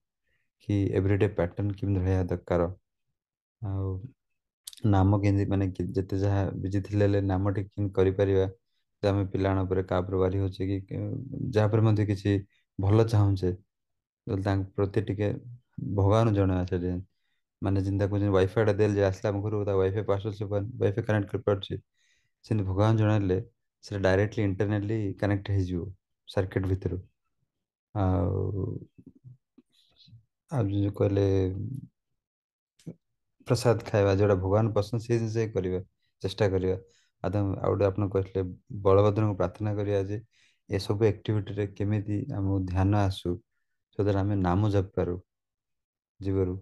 କି ଏଭ୍ରିଡେ ପ୍ୟାଟର୍ନ କେମିତି ରହିବା ଦରକାର, ଆଉ ନାମ କେମିତି ମାନେ ଯେତେ ଯାହା ବିଜି ଥିଲେ ହେଲେ ନାମଟି କେମିତି କରିପାରିବା। ଯଦି ଆମେ ପିଲାମାନଙ୍କ ଉପରେ କାହା ଉପରେ ବାରି ହଉଛେ କି ଯାହା ଉପରେ ମଧ୍ୟ କିଛି ଭଲ ଚାହୁଁଛେ, ଯଦି ତାଙ୍କ ପ୍ରତି ଟିକେ ଭଗବାନ ଜଣେଇବା ସେଠି, ମାନେ ଯେମିତି ତାକୁ ଯେମିତି ୱାଇଫାଇଟା ଦେଲେ ଯେ ଆସିଲା ଆମ ଘରକୁ ତା ୱାଇଫାଇ ପାସୱାର୍ଡ ସେ ୱାଇଫାଇ କନେକ୍ଟ କରିପାରୁଛି, ସେମିତି ଭଗବାନ ଜଣାଇଲେ ସେଟା ଡାଇରେକ୍ଟଲି ଇଣ୍ଟରନେଟଲି କନେକ୍ଟ ହେଇଯିବ ସର୍କିଟ ଭିତରୁ। ଆଉ ଆଉ ଯୋଉ କହିଲେ ପ୍ରସାଦ ଖାଇବା, ଯୋଉଟା ଭଗବାନ ପସନ୍ଦ ସେଇ ଜିନିଷ ହିଁ କରିବା ଚେଷ୍ଟା କରିବା। ଆଉ ଗୋଟେ ଆପଣ କହିଥିଲେ ବଳଭଦ୍ରଙ୍କୁ ପ୍ରାର୍ଥନା କରିବା ଯେ ଏସବୁ ଆକ୍ଟିଭିଟିରେ କେମିତି ଆମକୁ ଧ୍ୟାନ ଆସୁ so that ଆମେ ନାମ ଜପି ପାରୁ ଜୀବରୁ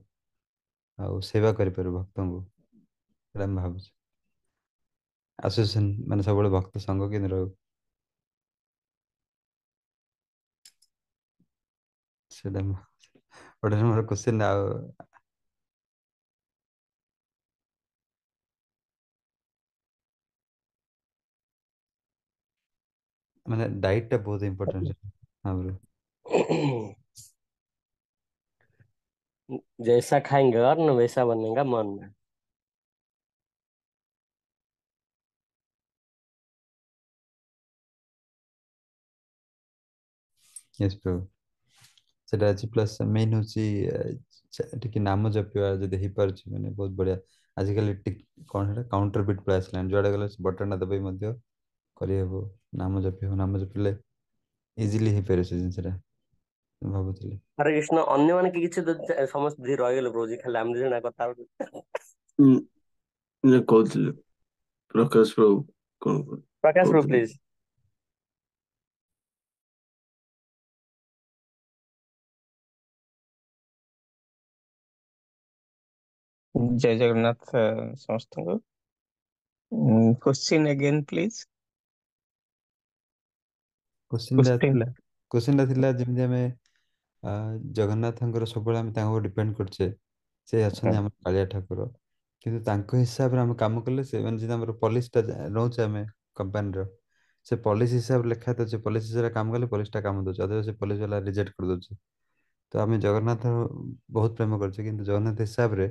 ଆଉ ସେବା କରିପାରୁ ଭକ୍ତଙ୍କୁ, ସେଇଟା ମୁଁ ଭାବୁଛି ଆସୋସିଏସନ ମାନେ ସବୁବେଳେ ଭକ୍ତ ସଂଘ କେନ୍ଦ୍ର ରହୁ, ସେଇଟା ଗୋଟେ ମୋର କ୍ୱେଶ୍ଚିନ୍। ଆଉ ମାନେ ଡାଇଟ୍ ଟା ବହୁତ ଇମ୍ପୋର୍ଟାଣ୍ଟ ଆମର। जैसा खाएंगे अन्न वैसा बनेगा मन। ୟେସ୍ ପ୍ରଭୁ, ସେଟା ଅଛି ପ୍ଲସ୍ ମେନ୍ ହଉଛି ଟିକେ ନାମ ଜପିବା ଯଦି ହେଇପାରୁଛି ମାନେ ବହୁତ ବଢିଆ। ଆଜିକାଲି କଣ ସେଟା କାଉଣ୍ଟର ବିଟ୍ ପଳେଇ ଆସିଲାଣି, ଯୁଆଡେ ଗଲେ ବଟନଟା ଦବାଇ ମଧ୍ୟ କରିହେବ, ନାମ ଜପି ହେବ, ନାମ ଜପିଲେ ଇଜିଲି ହେଇପାରିବ ସେ ଜିନିଷଟା, ମୁଁ ଭାବୁଥିଲି। ହରେ କୃଷ୍ଣ, ଅନ୍ୟମାନେ କିଛି ସମସ୍ତେ ଧୀରେ ରହିଗଲେ ପ୍ରଭୁଜି, ଖାଲି ଆମେ ଜଣା କଥା ହଉଛୁ। କହୁଥିଲେ ପ୍ରକାଶ ବାବୁ କଣ ପ୍ରକାଶ ପ୍ରଭୁ କହୁଥିଲେ? ପ୍ଲିଜ। जय जगन्नाथ ସମସ୍ତଙ୍କୁ। Question again please. କ୍ୱେଶ୍ଚିନ୍ଟା ଥିଲା ଯେମିତି ଆମେ ଜଗନ୍ନାଥଙ୍କର ସବୁବେଳେ ଆମେ ତାଙ୍କ ଉପରେ ଡିପେଣ୍ଡ କରୁଛେ, ସେ ଅଛନ୍ତି ଆମର କାଳିଆ ଠାକୁର, କିନ୍ତୁ ତାଙ୍କ ହିସାବରେ ଆମେ କାମ କଲେ ସେମାନେ ଯଦି ଆମର ପଲିସିଟା ରହୁଛେ ଆମେ କମ୍ପାନୀର, ସେ ପଲିସି ହିସାବରେ ଲେଖା ତ ସେ ପଲିସି ହିସାବରେ କାମ କଲେ ପଲିସିଟା କାମ ଦେଉଛି, ଅଥଚ ସେ ପଲିସି ବାଲା ରିଜେକ୍ଟ କରିଦେଉଛି। ତ ଆମେ ଜଗନ୍ନାଥ ବହୁତ ପ୍ରେମ କରୁଛେ, କିନ୍ତୁ ଜଗନ୍ନାଥ ହିସାବରେ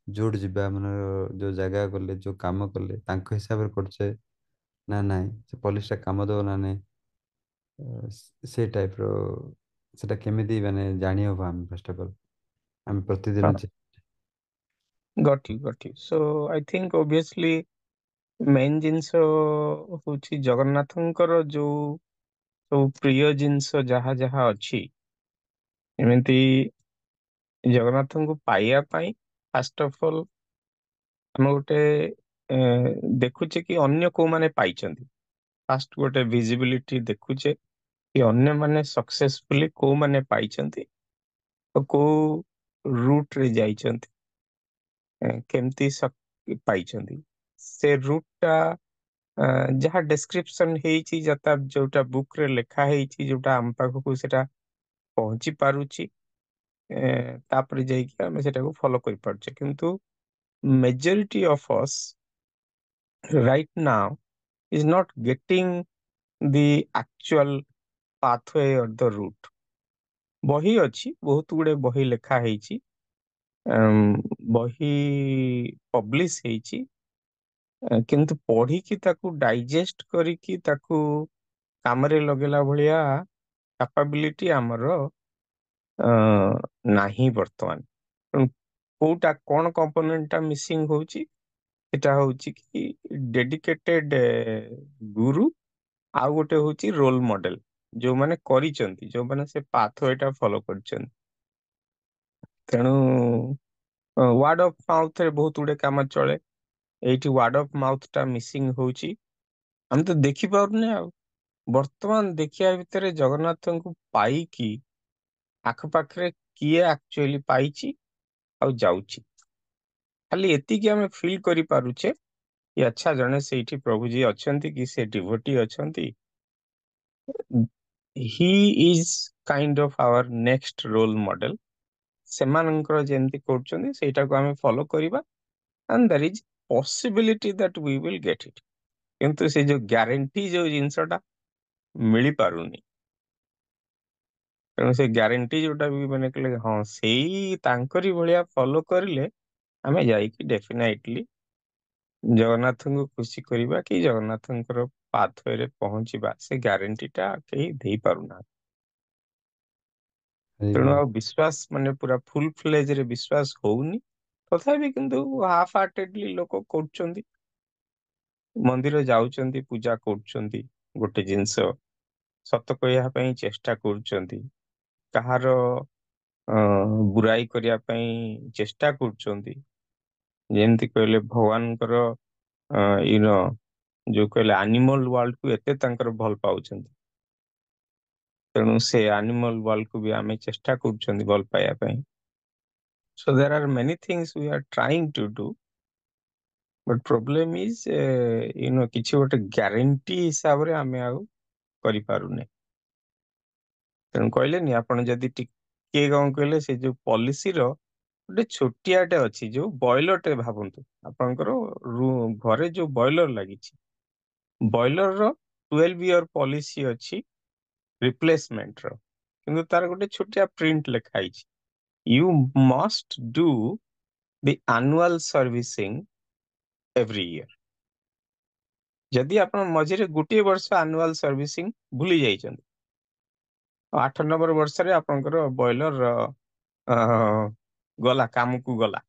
ଯୋଉଠି ଯିବା ମାନେ ଯୋଉ ଜାଗା ଗଲେ ଯୋଉ କାମ କଲେ ତାଙ୍କ ହିସାବରେ କରୁଛେ ନା ନାଇଁ, ସେ ପଲିସିଟା କାମ ଦେବ ନା ନାଇଁ, ସେ ଟାଇପ୍ର ସେଟା କେମିତି ମାନେ ଜାଣି ହବ ଆମେ ଫାର୍ଷ୍ଟ ଅଫ୍ ଅଲ୍ ଆମେ ପ୍ରତିଦିନ got you so I think obviously main ଜିନିଷ ହଉଛି ଜଗନ୍ନାଥଙ୍କର ଯୋଉ ସବୁ ପ୍ରିୟ ଜିନିଷ ଯାହା ଯାହା ଅଛି, ଏମିତି ଜଗନ୍ନାଥଙ୍କୁ ପାଇବା ପାଇଁ ଫାର୍ଷ୍ଟ ଅଫ୍ ଅଲ୍ ଆମେ ଗୋଟେ ଦେଖୁଛେ କି ଅନ୍ୟ କୋଉମାନେ ପାଇଛନ୍ତି। ଫାର୍ଷ୍ଟ ଗୋଟେ ଭିଜିବିଲିଟି ଦେଖୁଛେ କି ଅନ୍ୟମାନେ ସକ୍ସେସଫୁଲି କୋଉମାନେ ପାଇଛନ୍ତି, କୋଉ ରୁଟ ରେ ଯାଇଛନ୍ତି, କେମିତି ପାଇଛନ୍ତି, ସେ ରୁଟ ଟା ଯାହା ଡେସ୍କ୍ରିପସନ ହେଇଛି, ଯୋଉଟା ବୁକ୍ ରେ ଲେଖା ହେଇଛି, ଯୋଉଟା ଆମ ପାଖକୁ ସେଟା ପହଞ୍ଚି ପାରୁଛି, ତାପରେ ଯାଇକି ଆମେ ସେଟାକୁ ଫଲୋ କରିପାରୁଛେ। କିନ୍ତୁ majority of us right now is not getting the actual pathway or the route. ବହି ଅଛି, ବହୁତ ଗୁଡେ ବହି ଲେଖା ହେଇଛି, ବହି ପବ୍ଲିଶ ହେଇଛି, କିନ୍ତୁ ପଢିକି ତାକୁ ଡାଇଜେଷ୍ଟ କରିକି ତାକୁ କାମରେ ଲଗେଇଲା ଭଳିଆ କାପାବିଲିଟି ଆମର ନାହିଁ ବର୍ତ୍ତମାନ। କୋଉଟା କଣ କମ୍ପୋନେଣ୍ଟ ଟା ମିସିଂ ହଉଛି, ସେଟା ହଉଛି କି ଡେଡିକେଟେଡ ଗୁରୁ, ଆଉ ଗୋଟେ ହଉଛି ରୋଲ ମଡେଲ, ଯୋଉମାନେ କରିଛନ୍ତି, ଯୋଉମାନେ ସେ ପାଥୱେଟା ଫଲୋ କରିଛନ୍ତି। ତେଣୁ ୱାର୍ଡ ଅଫ ମାଉଥ ରେ ବହୁତ ଗୁଡେ କାମ ଚଳେ, ଏଇଠି ୱାର୍ଡ ଅଫ ମାଉଥ ଟା ମିସିଂ ହଉଛି, ଆମେ ତ ଦେଖିପାରୁନେ। ଆଉ ବର୍ତ୍ତମାନ ଦେଖିବା ଭିତରେ ଜଗନ୍ନାଥଙ୍କୁ ପାଇକି ଆଖପାଖରେ କିଏ ଆକ୍ଚୁଆଲି ପାଇଛି ଆଉ ଯାଉଛି, ଖାଲି ଏତିକି ଆମେ ଫିଲ୍ କରିପାରୁଛେ କି ଆଚ୍ଛା ଜଣେ ସେଇଠି ପ୍ରଭୁଜୀ ଅଛନ୍ତି, କି ସେ ଡିଭୋଟି ଅଛନ୍ତି, he is kind of our next role model. ସେମାନଙ୍କର ଯେମିତି କରୁଛନ୍ତି ସେଇଟାକୁ ଆମେ ଫଲୋ କରିବା, and there is possibility that we will get it। କିନ୍ତୁ ସେ ଯୋଉ ଗ୍ୟାରେଣ୍ଟି ଯୋଉ ଜିନିଷଟା ମିଳିପାରୁନି, ତେଣୁ ସେ ଗ୍ୟାରେଣ୍ଟି ଯୋଉଟା ବି ମାନେ କହିଲେ ହଁ ସେଇ ତାଙ୍କରି ଭଳିଆ ଫଲୋ କରିଲେ ଆମେ ଯାଇକି ଡେଫିନାଇଟଲି ଜଗନ୍ନାଥଙ୍କୁ ଖୁସି କରିବା କି ଜଗନ୍ନାଥଙ୍କର ପାଥୱେରେ ପହଞ୍ଚିବା, ସେ ଗ୍ୟାରେଣ୍ଟି ଟା କେହି ଦେଇପାରୁନାହାନ୍ତି। ତେଣୁ ଆଉ ବିଶ୍ୱାସ ମାନେ ପୁରା ଫୁଲ ଫ୍ଲେଜ ରେ ବିଶ୍ୱାସ ହଉନି, ତଥାପି କିନ୍ତୁ ହାଫ ହାର୍ଟେଡଲି ଲୋକ କରୁଛନ୍ତି, ମନ୍ଦିର ଯାଉଛନ୍ତି, ପୂଜା କରୁଛନ୍ତି, ଗୋଟେ ଜିନିଷ ସତ କହିବା ପାଇଁ ଚେଷ୍ଟା କରୁଛନ୍ତି, କାହାର ବୁରାଇ କରିବା ପାଇଁ ଚେଷ୍ଟା କରୁଛନ୍ତି। ଯେମିତି କହିଲେ ଭଗବାନଙ୍କର जो कहले एनिमल वर्ल्ड को एते तांकर भल पाउछंती तेणु से एनिमल वर्ल्ड को भी आमे चेष्टा करूछंती भल पाया ପାଇଁ so there are many things we are trying to do but problem is କିଛି ଗୋଟେ ଗ୍ୟାରେଣ୍ଟି ହିସାବରେ ଆମେ ଆଉ କରିପାରୁନେ ତେଣୁ କହିଲେନି ଆପଣ ଯଦି ଟିକେ କଣ କହିଲେ ସେ ଯୋଉ ପଲିସିର ଗୋଟେ ଛୋଟିଆଟେ ଅଛି ଯୋଉ ବଏଲରଟେ ଭାବନ୍ତୁ ଆପଣଙ୍କର ଘରେ ଯୋଉ ବଏଲର ଲାଗିଛି ବଏଲର ର 12 ଇୟର ପଲିସି ଅଛି ରିପ୍ଲେସମେଣ୍ଟ ର କିନ୍ତୁ ତାର ଗୋଟେ ଛୋଟିଆ ପ୍ରିଣ୍ଟ ଲେଖା ହେଇଛି you must do the annual servicing every year ଯଦି ଆପଣ ମଝିରେ ଗୋଟିଏ ବର୍ଷ ଆନୁଆଲ ସର୍ଭିସିଂ ଭୁଲି ଯାଇଛନ୍ତି 8 ନମ୍ବର ବର୍ଷରେ ଆପଣଙ୍କର ବଏଲର ଗଲା କାମକୁ ଗଲା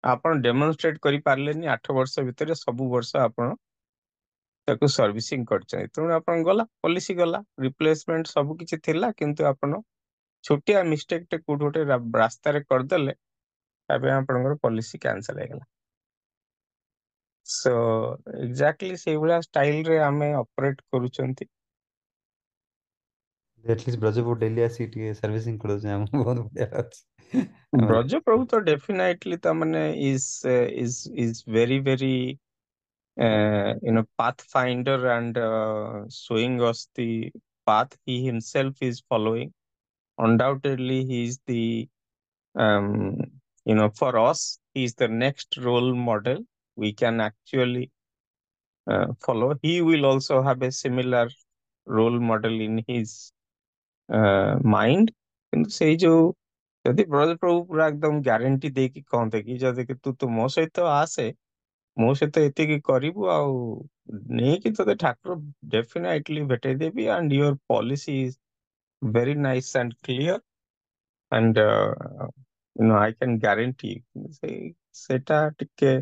ଆପଣ ଡେମନଷ୍ଟ୍ରେଟ କରି ପାରିଲେନି 8 ବର୍ଷ ଭିତରେ ସବୁ ବର୍ଷ ଆପଣ ତାକୁ ସର୍ଭିସିଂ କରିଛନ୍ତି ତେଣୁ ଆପଣ ଗଲା ପଲିସି ଗଲା ରିପ୍ଲେସମେଣ୍ଟ ସବୁ କିଛି ଥିଲା କିନ୍ତୁ ଆପଣ ଛୋଟିଆ ମିଷ୍ଟେକ ଟେ କୋଉଠି ଗୋଟେ ରାସ୍ତାରେ କରିଦେଲେ ତାପରେ ଆପଣଙ୍କର ପଲିସି କ୍ୟାନସଲ ହେଇଗଲା ସୋ ଏକ୍ଜାକ୍ଟଲି ସେଇଭଳିଆ ଷ୍ଟାଇଲରେ ଆମେ ଅପରେଟ କରୁଛନ୍ତି एटलिस्ट ब्रजपुर डेली आसी टी सर्विसिंग कर दे हम बहुत बढ़िया अछि ବ୍ରଜପ୍ରଭୁ ତ ଡେଫିନାଇଟଲି ତା ମାନେ is very very pathfinder and showing us the path he himself is following undoubtedly he is the for us he is the next role model we can actually follow he will also have a similar role model in his mind କିନ୍ତୁ ସେଇ ଯୋଉ ଯଦି ବ୍ରଜପ୍ରଭୁ ପୁରା ଏକଦମ guarantee ଦେଇକି କହନ୍ତେ କି ଯଦି କି ତୁ ମୋ ସହିତ ଆସେ ମୋ ସହିତ ଏତିକି କରିବୁ ଆଉ ନେଇକି ତତେ ଠାକୁର ଡେଫିନାଇଟଲି ଭେଟେଇ ଦେବି and your policy is very nice and clear and I can guarantee ସେଟା ଟିକେ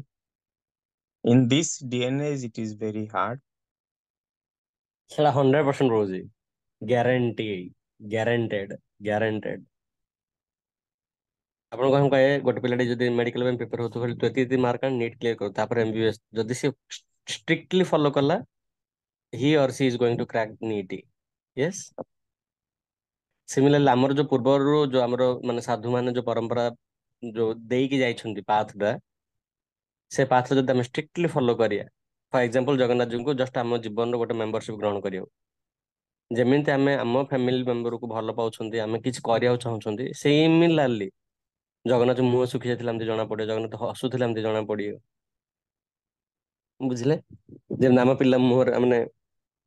in this DNA it is very hard ସେଟା 100% ରହୁଛି ଗ୍ୟାରେଣ୍ଟି ଗ୍ୟାରେଣ୍ଟେଡ ଗ୍ୟାରେଣ୍ଟେଡ ଆପଣ କଣ କହିବେ ଗୋଟେ ପିଲାଟି ଯଦି ମେଡିକାଲ ପାଇଁ ପ୍ରିପେୟାର ହଉଥିବ ତୁ ଏତିକି ମାର୍କ ଆଣି ନିଟ୍ କ୍ଲିୟର କର ତାପରେ ଏମବିବିଏସ୍ ଯଦି ସେ ଷ୍ଟ୍ରିକ୍ଟଲି ଫଲୋ କଲା he or she is going to crack NEET yes similarly ଆମର ଯୋଉ ପୂର୍ବରୁ ଯୋଉ ଆମର ମାନେ ସାଧୁ ମାନେ ଯୋଉ ପରମ୍ପରା ଯୋଉ ଦେଇକି ଯାଇଛନ୍ତି ପାଥଟା ସେ ପାଥରେ ଯଦି ଆମେ ଷ୍ଟ୍ରିକ୍ଟଲି ଫଲୋ କରିବା ଫର ଏକ୍ସାମ୍ପଲ ଜଗନ୍ନାଥ ଜୀଙ୍କୁ ଜଷ୍ଟ ଆମ ଜୀବନର ଗୋଟେ ମେମ୍ବରସିପ ଗ୍ରହଣ କରିବାକୁ ଯେମିତି ଆମେ ଆମ ଫ୍ୟାମିଲି ମେମ୍ବରକୁ ଭଲ ପାଉଛନ୍ତି ଆମେ କିଛି କରିବାକୁ ଚାହୁଁଛନ୍ତି ସିମିଲାରଲି ଜଗନ୍ନାଥ ମୁହଁ ଶୁଖି ଯାଇଥିଲା ଏମିତି ଜଣା ପଡିବ ଜଗନ୍ନାଥ ହସୁଥିଲା ଏମିତି ଜଣା ପଡିବ ବୁଝିଲେ ଯେମିତି ଆମ ପିଲା ମୁହଁରେ ମାନେ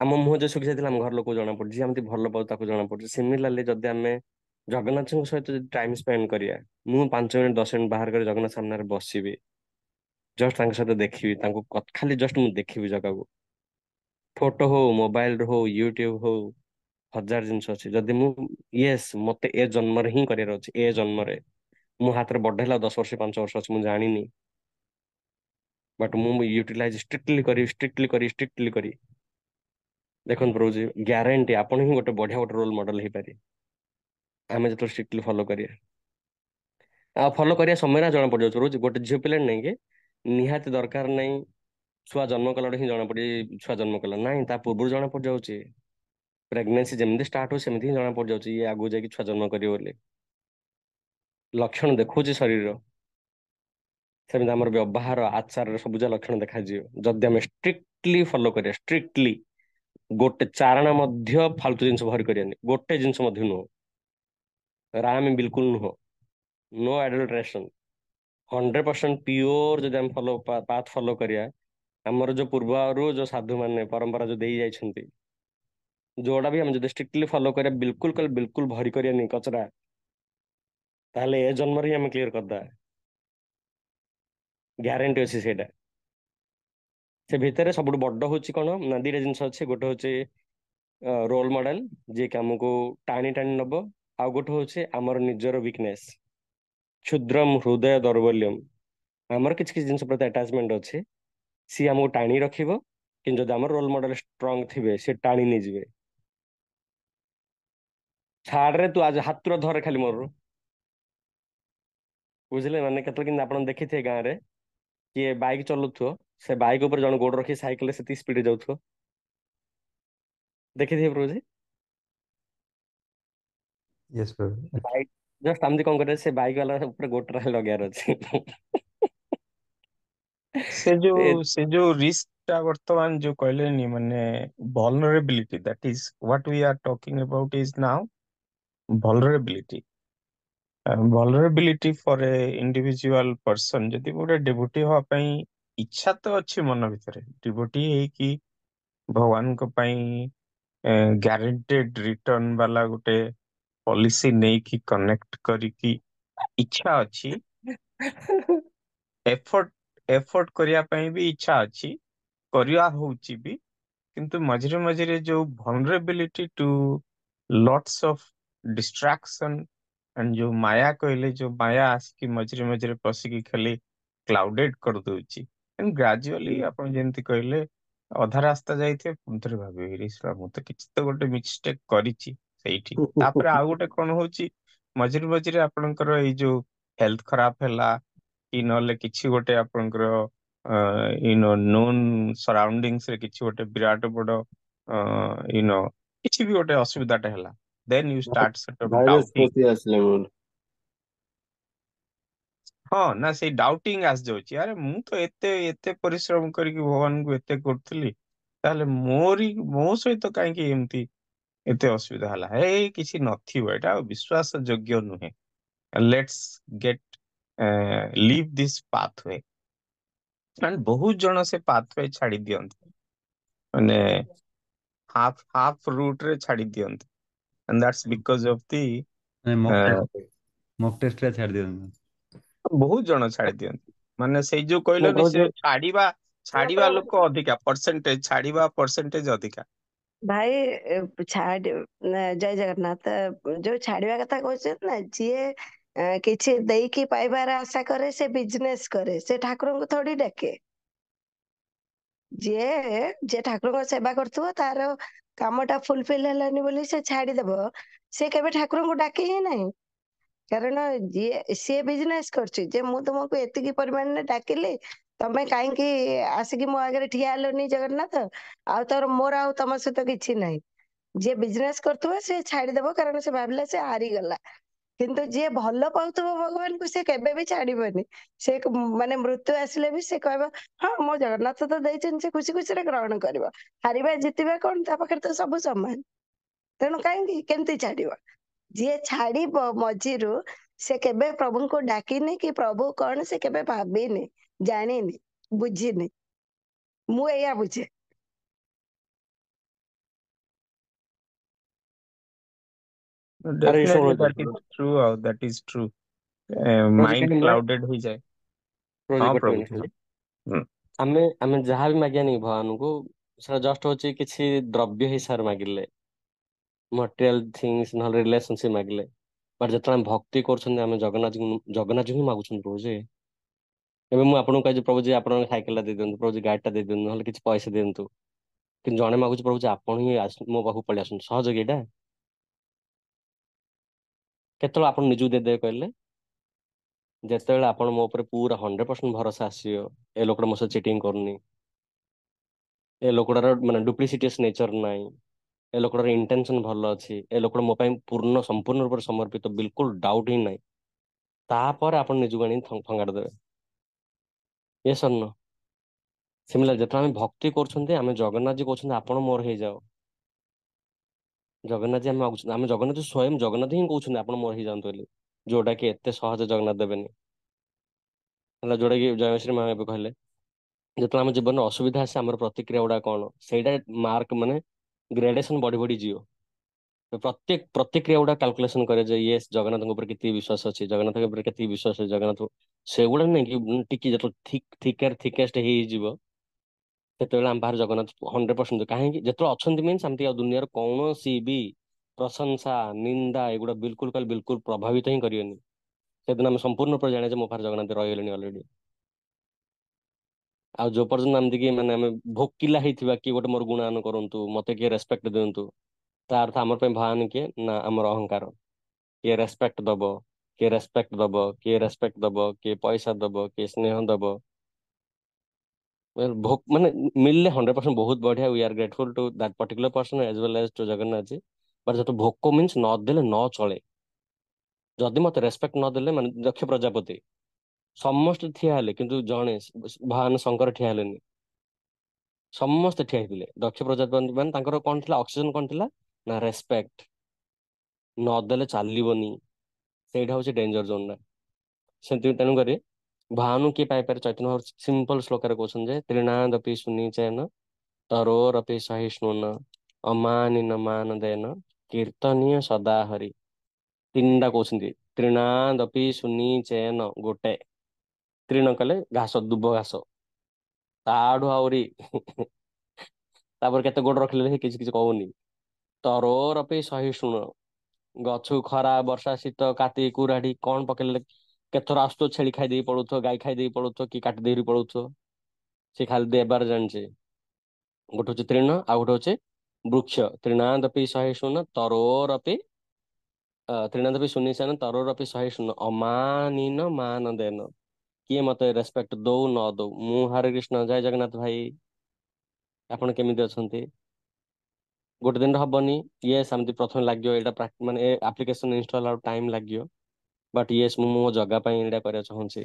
ଆମ ମୁହଁ ଯେ ଶୁଖି ଯାଇଥିଲା ଆମ ଘର ଲୋକକୁ ଜଣା ପଡୁଛି ଯିଏ ଏମିତି ଭଲ ପାଉ ତାକୁ ଜଣା ପଡୁଛି ସିମିଲାରଲି ଯଦି ଆମେ ଜଗନ୍ନାଥଙ୍କ ସହିତ ଯଦି ଟାଇମ ସ୍ପେଣ୍ଡ କରିବା ମୁଁ 5 ମିନିଟ 10 ମିନିଟ ବାହାର କରି ଜଗନ୍ନାଥ ସାମ୍ନାରେ ବସିବି ଜଷ୍ଟ ତାଙ୍କ ସହିତ ଦେଖିବି ତାଙ୍କୁ ଖାଲି ଜଷ୍ଟ ମୁଁ ଦେଖିବି ଜାଗାକୁ ଫଟୋ ହଉ ମୋବାଇଲ ହଉ ୟୁଟ୍ୟୁବ ହଉ 1000 ଜିନିଷ ଅଛି ଯଦି ମୁଁ ୟେସ୍ ମତେ ଏ ଜନ୍ମରେ ହିଁ କରିବାର ଅଛି ଏ ଜନ୍ମରେ ମୋ ହାତରେ ବଡ ହେଲା 10 ବର୍ଷ 5 ବର୍ଷ ଅଛି ମୁଁ ଜାଣିନି ବଟ୍ ମୁଁ ୟୁଟିଲାଇଜ ଷ୍ଟ୍ରିକ୍ଟଲି କରି ଦେଖନ୍ତୁ ପ୍ରଭୁଜୀ ଗ୍ୟାରେଣ୍ଟି ଆପଣ ହିଁ ଗୋଟେ ରୋଲ ମଡେଲ ହେଇପାରିବେ ଆମେ ଯେତେବେଳେ ଷ୍ଟ୍ରିକ୍ଟଲି ଫଲୋ କରିବା ଆଉ ଫଲୋ କରିବା ସମୟରେ ଜଣା ପଡିଯାଉଛି ରହୁଛି ଗୋଟେ ଝିଅ ପିଲା ନାଇଁ କି ନିହାତି ଦରକାର ନାହିଁ ଛୁଆ ଜନ୍ମ କଲାଠୁ ହିଁ ଜଣା ପଡି ଛୁଆ ଜନ୍ମ କଲା ନାଇଁ ତା ପୂର୍ବରୁ ଜଣା ପଡିଯାଉଛି ପ୍ରେଗନେନ୍ସି ଯେମିତି ଷ୍ଟାର୍ଟ ହଉଛି ସେମିତି ହିଁ ଜଣା ପଡିଯାଉଛି ଇଏ ଆଗକୁ ଯାଇକି ଛୁଆ ଜନ୍ମ କରିବ ବୋଲି ଲକ୍ଷଣ ଦେଖଉଛି ଶରୀର ସେମିତି ଆମର ବ୍ୟବହାର ଆଚାରରେ ସବୁଜ ଲକ୍ଷଣ ଦେଖାଯିବ ଯଦି ଆମେ ଷ୍ଟ୍ରିକ୍ଟଲି ଫଲୋ କରିବା ଷ୍ଟ୍ରିକ୍ଟଲି ଗୋଟେ ଚାରଣା ମଧ୍ୟ ଫାଲତୁ ଜିନିଷ ଭରି କରିବାନି ଗୋଟେ ଜିନିଷ ମଧ୍ୟ ନୁହଁ ରାମ ବିଲକୁଲ ନୁହଁ ନୋ ଆଡଲଟ୍ରେସନ 100% ପିଓର ଯଦି ଆମେ ପାଥ ଫଲୋ କରିବା ଆମର ଯୋଉ ପୂର୍ବରୁ ଯୋଉ ସାଧୁ ମାନେ ପରମ୍ପରା ଯୋଉ ଦେଇ ଯାଇଛନ୍ତି ଯୋଉଟା ବି ଆମେ ଯଦି ଷ୍ଟ୍ରିକ୍ଟଲି ଫଲୋ କରିବା ବିଲକୁଲ ଭରି କରିବାନି କଚରା ତାହେଲେ ଏ ଜନ୍ମରେ ହିଁ ଆମେ କ୍ଲିୟର କରିଦବା ଗ୍ୟାରେଣ୍ଟି ଅଛି ସେଇଟା ସେ ଭିତରେ ସବୁଠୁ ବଡ ହଉଛି କଣ ନା ଦିଟା ଜିନିଷ ଅଛି ଗୋଟେ ହଉଛି ରୋଲ ମଡେଲ ଯିଏକି ଆମକୁ ଟାଣି ଟାଣି ନବ ଆଉ ଗୋଟେ ହଉଛି ଆମର ନିଜର ୱିକନେସ୍ କ୍ଷୁଦ୍ରମ ହୃଦୟ ଦୌର୍ବଲ୍ୟମ ଆମର କିଛି କିଛି ଜିନିଷ ପ୍ରତି ଆଟାଚମେଣ୍ଟ ଅଛି ସିଏ ଆମକୁ ଟାଣି ରଖିବ କିନ୍ତୁ ଯଦି ଆମର ରୋଲ ମଡେଲ ଷ୍ଟ୍ରଙ୍ଗ ଥିବେ ସିଏ ଟାଣି ନେଇଯିବେ ଛାଡରେ ତୁ ଆଜି ହାତର ଧରେ ଖାଲି ମୋର ବୁଝିଲେ ମାନେ କେତେବେଳେ କିନ୍ତୁ ଆପଣ ଦେଖିଥିବେ ଗାଁରେ କିଏ ବାଇକ୍ ଚଲଉଥିବ ସେ ବାଇକ୍ ଉପରେ ଜଣେ ଗୋଡ ରଖି ସାଇକେଲରେ ସେତିକି ସ୍ପିଡରେ ଯାଉଥିବ, ଦେଖିଥିବେ ପ୍ରଭୁଜୀ। Yes, ପ୍ରଭୁ। ବାଇକ୍ ଜଷ୍ଟ ଏମିତି କଣ କରିବେ, ସେ ବାଇକ୍ ବାଲା ଉପରେ ଗୋଡଟା ଲଗେଇବାର ଅଛି। ସେ ଯୋଉ ରିସ୍କ ଟା ବର୍ତ୍ତମାନ ଯୋଉ କହିଲେନି ମାନେ vulnerability, that is what we are talking about is now vulnerability. Vulnerability for a individual person, ଯଦି ଗୋଟେ ଡିଭୋଟି ହବା ପାଇଁ ଇଚ୍ଛା ତ ଅଛି ମନ ଭିତରେ, ଡିଭୋଟି ହେଇକି ଭଗବାନଙ୍କ ପାଇଁ ଗ୍ୟାରେଣ୍ଟେଡ ରିଟର୍ନ ବାଲା ଗୋଟେ ପଲିସି ନେଇକି କନେକ୍ଟ କରିକି ଇଚ୍ଛା ଅଛି, ଏଫର୍ଟ ଏଫର୍ଟ କରିବା ପାଇଁ ବି ଇଚ୍ଛା ଅଛି, କରିବା ହଉଛି ବି, କିନ୍ତୁ ମଝିରେ ମଝିରେ ଯୋଉ vulnerability to lots of distraction and ଯୋଉ ମାୟା କହିଲେ, ଯୋଉ ମାୟା ଆସିକି ମଝିରେ ମଝିରେ ପଶିକି ଖାଲି କ୍ଲାଉଡେଡ କରିଦଉଛି, and gradually ଆପଣ ଯେମିତି କହିଲେ ଅଧା ରାସ୍ତା ଯାଇଥିବେ ପୁଣି ଥରେ ଭାବିବେ "ଇରେ ଶଳା, ମୁଁ ତ କିଛି ତ ଗୋଟେ ମିଷ୍ଟେକ୍ କରିଛି ସେଇଠି। ତାପରେ ଆଉ ଗୋଟେ କଣ ହଉଛି, ମଝିରେ ମଝିରେ ଆପଣଙ୍କର ଏଇ ଯୋଉ ହେଲ୍ଥ ଖରାପ ହେଲା କି ନହେଲେ କିଛି ଗୋଟେ ଆପଣଙ୍କର ନୋନ୍ ସରାଉଣ୍ଡିଙ୍ଗସ୍ ରେ କିଛି ଗୋଟେ ବିରାଟ ବଡ କିଛି ବି ଗୋଟେ ଅସୁବିଧାଟା ହେଲା, then you start sort of virus doubting. ପଶି ଆସିଲେ ମୋର। ହଁ ନା, ସେଇ ଡାଉଟିଂ ଆସିଯାଉଛି, ଆରେ ମୁଁ ତ ଏତେ ଏତେ ପରିଶ୍ରମ କରିକି ଭଗବାନଙ୍କୁ ଏତେ କରୁଥିଲି, ତାହେଲେ ମୋ ସହିତ କାହିଁକି ଏମିତି ଏତେ ଅସୁବିଧା ହେଲା? ଏଇ କିଛି ନଥିବ, ଏଇଟା ଆଉ ବିଶ୍ୱାସ ଯୋଗ୍ୟ ନୁହେଁ। Let's get leave this pathway. ମାନେ ବହୁତ ଜଣ ସେ ପାଥୱେ ଛାଡି ଦିଅନ୍ତି, ମାନେ ହାଫ ରୁଟ ରେ ଛାଡି ଦିଅନ୍ତି, and that's because of the ମାନେ ମକ୍ uh, ଟେଷ୍ଟ, ମକ୍ ଟେଷ୍ଟରେ ଛାଡ଼ି ଦିଅନ୍ତୁ। ବହୁତ ଜଣ ଛାଡି ଦିଅନ୍ତି। ମାନେ ସେଇ ଯୋଉ ମୁଁ କହିଲନି, ସେ ପ୍ରଭୁଜୀ ଛାଡିବା ଲୋକ ଅଧିକା, ଛାଡିବା ପରସେଣ୍ଟେଜ ଅଧିକା। ଭାଇ ଜୟ ଜଗନ୍ନାଥ। ଯୋଉ ଛାଡିବା କଥା କହୁଛନ୍ତି ନା, ଯିଏ କିଛି ଦେଇକି ପାଇବାର ଆଶା କରେ ସେ ବିଜନେସ କରେ, ସେ ଠାକୁରଙ୍କୁ ଥୋଡି ଡାକେ। ଯିଏ ଯିଏ ଠାକୁରଙ୍କ ସେବା କରୁଥିବ, ତାର କାମଟା ଫୁଲଫିଲ ହେଲାନି ବୋଲି ସେ ଛାଡିଦବ, ସେ କେବେ ଠାକୁରଙ୍କୁ ଡାକେ ହିଁ ନାହିଁ। କାରଣ ସିଏ ବିଜନେସ କରୁଛି ଯେ ମୁଁ ତୁମକୁ ଏତିକି ପରିମାଣରେ ଡାକିଲି, ତମେ କାହିଁକି ଆସିକି ମୋ ଆଗରେ ଠିଆ ହେଲନି ଜଗନ୍ନାଥ, ଆଉ ମୋର ଆଉ ତମ ସହିତ କିଛି ନାହିଁ। ଯିଏ ବିଜନେସ କରୁଥିବ ସେ ଛାଡିଦବ, କାରଣ ସେ ଭାବିଲା ସେ ହାରିଗଲା। କିନ୍ତୁ ଯିଏ ଭଲ ପାଉଥିବ ଭଗବାନଙ୍କୁ, ସେ କେବେ ବି ଛାଡିବନି। ସେ ମାନେ ମୃତ୍ୟୁ ଆସିଲେ ବି ସେ କହିବ ହଁ ମୋ ଜଗନ୍ନାଥ ତ ଦେଇଛନ୍ତି, ସେ ଖୁସି ଖୁସିରେ ଗ୍ରହଣ କରିବ। ହାରିବା ଜିତିବା କଣ, ତା ପାଖରେ ତ ସବୁ ସମାନ। ତେଣୁ କାହିଁକି କେମିତି ଛାଡିବ? ଯିଏ ଛାଡିବ ମଝିରୁ, ସେ କେବେ ପ୍ରଭୁଙ୍କୁ ଡାକିନି କି ପ୍ରଭୁ କଣ ସେ କେବେ ଭାବିନି, ଜାଣିନି, ବୁଝିନି। ମୁଁ ଏଇଆ ବୁଝେ। ଆରେ ଡେଫିନେଟଲି ଶୁଣନ୍ତୁ ଦ୍ୟାଟ ଇଜ ଟ୍ରୁ, ଆଉ ଦ୍ୟାଟ ଇଜ ଟ୍ରୁ। ପ୍ରଭୁଜୀ ମାଇଣ୍ଡ କାହିଁକି ନା, କ୍ଲାଉଡେଡ ହେଇଯାଏ। ପ୍ରଭୁଜୀ ହଁ ଗୋଟେ ପ୍ରଭୁ ମିନିଟ୍ କୁହ। ଖାଲି, ହୁଁ। ଆମେ ଯାହା ବି ମାଗିବାନି ଭଗବାନଙ୍କୁ, ସେଟା ଜଷ୍ଟ ହଉଛି କିଛି ଦ୍ରବ୍ୟ ହିସାବରେ ମାଗିଲେ, ମଟେରିଆଲ ଥିଙ୍ଗସ୍ ନହେଲେ ରିଲେସନସିପ ମାଗିଲେ। ବଟ୍ ଯେତେବେଳେ ଆମେ ଭକ୍ତି କରୁଛନ୍ତି, ଆମେ ଜଗନ୍ନାଥ ହିଁ ମାଗୁଛନ୍ତି ପ୍ରଭୁ ଯେ। ଏବେ ମୁଁ ଆପଣଙ୍କୁ କହିଛି ପ୍ରଭୁ ଯେ ଆପଣଙ୍କ ସାଇକେଲଟା ଦେଇଦିଅନ୍ତୁ, ପ୍ରଭୁ ଯେ ଗାଡ଼ିଟା ଦେଇଦିଅନ୍ତୁ, ନହେଲେ କିଛି ପଇସା ଦିଅନ୍ତୁ। କିନ୍ତୁ ଜଣେ ମାଗୁଛି ପ୍ରଭୁ ଯେ ଆପଣ ହିଁ ମୋ ପାଖକୁ ପଳେଇ ଆସନ୍ତୁ, ସହଜ କି ଏଇଟା? କେତେବେଳେ ଆପଣ ନିଜକୁ ଦେଇଦେବେ କହିଲେ? ଯେତେବେଳେ ଆପଣ ମୋ ଉପରେ ପୁରା 100% ଭରସା ଆସିବ, ଏ ଲୋକଟା ମୋ ସହିତ ଚିଟିଂ କରୁନି, ଏ ଲୋକଟାର ମାନେ ଡୁପ୍ଲିସିଟିୟସ୍ ନେଚର ନାହିଁ, ଏ ଲୋକଟାର ଇଣ୍ଟେନସନ ଭଲ ଅଛି, ଏ ଲୋକଟା ମୋ ପାଇଁ ସମ୍ପୂର୍ଣ୍ଣ ରୂପରେ ସମର୍ପିତ, ବିଲକୁଲ ଡାଉଟ ହିଁ ନାହିଁ, ତାପରେ ଆପଣ ନିଜକୁ ଆଣି ଫଙ୍ଗାଡ଼ି ଦେବେ। Yes or no? ସିମିଲାର ଯେତେବେଳେ ଆମେ ଭକ୍ତି କରୁଛନ୍ତି, ଆମେ ଜଗନ୍ନାଥଜୀ କହୁଛନ୍ତି ଆପଣ ମୋର ହେଇଯାଅ। ଜଗନ୍ନାଥଜୀ ଆମେ ମାଗୁଛନ୍ତି, ଆମେ ଜଗନ୍ନାଥ ସ୍ୱୟଂ ଜଗନ୍ନାଥ ହିଁ କହୁଛନ୍ତି ଆପଣ ମୋର ହେଇଯାଆନ୍ତୁ ବୋଲି, ଯୋଉଟା କି ଏତେ ସହଜ ଜଗନ୍ନାଥ ଦେବେନି। ହେଲା, ଯୋଉଟା କି ଜୟଶ୍ରୀ ମା ଏବେ କହିଲେ, ଯେତେବେଳେ ଆମ ଜୀବନରେ ଅସୁବିଧା ଆସେ, ଆମର ପ୍ରତିକ୍ରିୟା ଗୁଡା କଣ, ସେଇଟା ମାର୍କ ମାନେ ଗ୍ରେଡେସନ ବଢି ବଢି ଯିବ। ପ୍ରତ୍ୟେକ ପ୍ରତିକ୍ରିୟା ଗୁଡା କାଲକୁଲେସନ କରେ ଯେ ଇଏ ଜଗନ୍ନାଥଙ୍କ ଉପରେ କେତିକି ବିଶ୍ୱାସ ଅଛି, ଜଗନ୍ନାଥଙ୍କ ଉପରେ କେତିକି ବିଶ୍ୱାସ ଅଛି, ଜଗନ୍ନାଥ ସେଗୁଡା ନାଇଁ କି ଟିକେ ଯେତେବେଳେ ଥିକେଷ୍ଟ ହେଇଯିବ, ସେତେବେଳେ ଆମ ପାଖରେ ଜଗନ୍ନାଥ 100%। କାହିଁକି? ଯେତେବେଳେ ଅଛନ୍ତି ମିନ୍ସ ଆମେ ଆଉ ଦୁନିଆର କୌଣସି ବି ପ୍ରଶଂସା, ନିନ୍ଦା ଏଗୁଡା ବିଲକୁଲ ପ୍ରଭାବିତ ହିଁ କରିବେନି। ସେଦିନ ଆମେ ସମ୍ପୂର୍ଣ୍ଣ ରୂପରେ ଜାଣେ ଯେ ମୋ ପାଖରେ ଜଗନ୍ନାଥ ରହିଗଲେଣି ଅଲରେଡି। ଆଉ ଯୋଉ ପର୍ଯ୍ୟନ୍ତ ଏମିତି କି ମାନେ ଆମେ ଭୋକିଲା ହେଇଥିବା, କି ଗୋଟେ ମୋର ଗୁଣାନ କରନ୍ତୁ, ମତେ କିଏ ରେସପେକ୍ଟ ଦିଅନ୍ତୁ, ତା ଅର୍ଥ ଆମର ପାଇଁ ଭଗବାନ କିଏ ନା ଆମର ଅହଙ୍କାର। କିଏ ରେସପେକ୍ଟ ଦବ, କିଏ ରେସପେକ୍ଟ ଦବ, କିଏ ରେସପେକ୍ଟ ଦବ, କିଏ ପଇସା ଦବ, କିଏ ସ୍ନେହ ଦବ, ଭୋକ ମାନେ ମିଳିଲେ 100% ବହୁତ ବଢିଆ, we are grateful to that particular person as well as to Jagannath ji. But ଯେହେତୁ ଭୋକ ମିନ୍ସ ନଦେଲେ ନ ଚଳେ। ଯଦି ମତେ ରେସ୍ପେକ୍ଟ ନଦେଲେ ମାନେ ଦକ୍ଷ ପ୍ରଜାପତି ସମସ୍ତେ ଠିଆ ହେଲେ କିନ୍ତୁ ଜଣେ ଭଗବାନ ଶଙ୍କର ଠିଆ ହେଲେନି। ସମସ୍ତେ ଠିଆ ହେଇଥିଲେ। ଦକ୍ଷ ପ୍ରଜାପତି ମାନେ ତାଙ୍କର କଣ ଥିଲା, ଅକ୍ସିଜେନ କଣ ଥିଲା ନା ରେସ୍ପେକ୍ଟ। ନଦେଲେ ଚାଲିବନି, ସେଇଟା ହଉଛି ଡେଞ୍ଜର ଜୋନ୍ ଟା। ସେମିତି ତେଣୁକରି ଭାନୁ କିଏ ପାଇପାରେ, ଚୈତନ୍ୟ ସିମ୍ପଲ ଶ୍ଲୋକରେ କହୁଛନ୍ତି ଯେ ତ୍ରିନାଦପି ସୁନିଚେନ ତରୋରପି ସହିଷ୍ଣୁନ ଅମାନିନ ମାନ ଦେନ କୀର୍ତ୍ତନୀୟ ସଦା ହରି। ତିନିଟା କହୁଛନ୍ତି, ତ୍ରିନାଦପି ସୁନିଚେନ ଗୋଟେ, ତ୍ରିଣ କଲେ ଘାସ, ଦୁବ ଘାସ, ତାଠୁ ଆହୁରି ତାପରେ କେତେ ଗୋଡ଼ ରଖିଲେ ସେ କିଛି କିଛି କହୁନି। ତରୋରପି ସହିଷ୍ଣୁନ, ଗଛକୁ ଖରା ବର୍ଷା ଶୀତ କାତି କୁରାଢି କଣ ପକେଇଲେ କେଥର ଆସୁଥିବ, ଛେଳି ଖାଇଦେଇ ପଳଉଥିବ, ଗାଈ ଖାଇଦେଇ ପଳଉଥିବ, କି କାଟି ଦେଇକି ପଳଉଥିବ, ସେ ଖାଲି ଦେବାର ଜାଣିଛେ। ଗୋଟେ ହଉଛି ତୃଣ, ଆଉ ଗୋଟେ ହଉଛି ବୃକ୍ଷ। ତୃଣାଦପି ସହିଷ୍ଣୁନ ତରୋରପି ତୃଣାଦପି ସୁନିଚାନ ତରୋରପି ସହିଷ୍ଣୁନ ଅମାନିନ ମାନ ଦେନ। କିଏ ମତେ ରେସ୍ପେକ୍ଟ ଦଉ ନ ଦଉ, ମୁଁ ହରେ କୃଷ୍ଣ ଜୟ ଜଗନ୍ନାଥ ଭାଇ, ଆପଣ କେମିତି ଅଛନ୍ତି? ଗୋଟେ ଦିନରେ ହବନି, ଇଏ ସେମିତି ପ୍ରଥମେ ଲାଗିବ, ଏଇଟା ମାନେ ଆପ୍ଲିକେସନ ଇନଷ୍ଟଲ ଆଉ ଟାଇମ ଲାଗିବ। ବଟ୍ ୟେସ୍, ମୁଁ ମୋ ଜଗା ପାଇଁ ଏଇଟା କରିବାକୁ ଚାହୁଁଛି।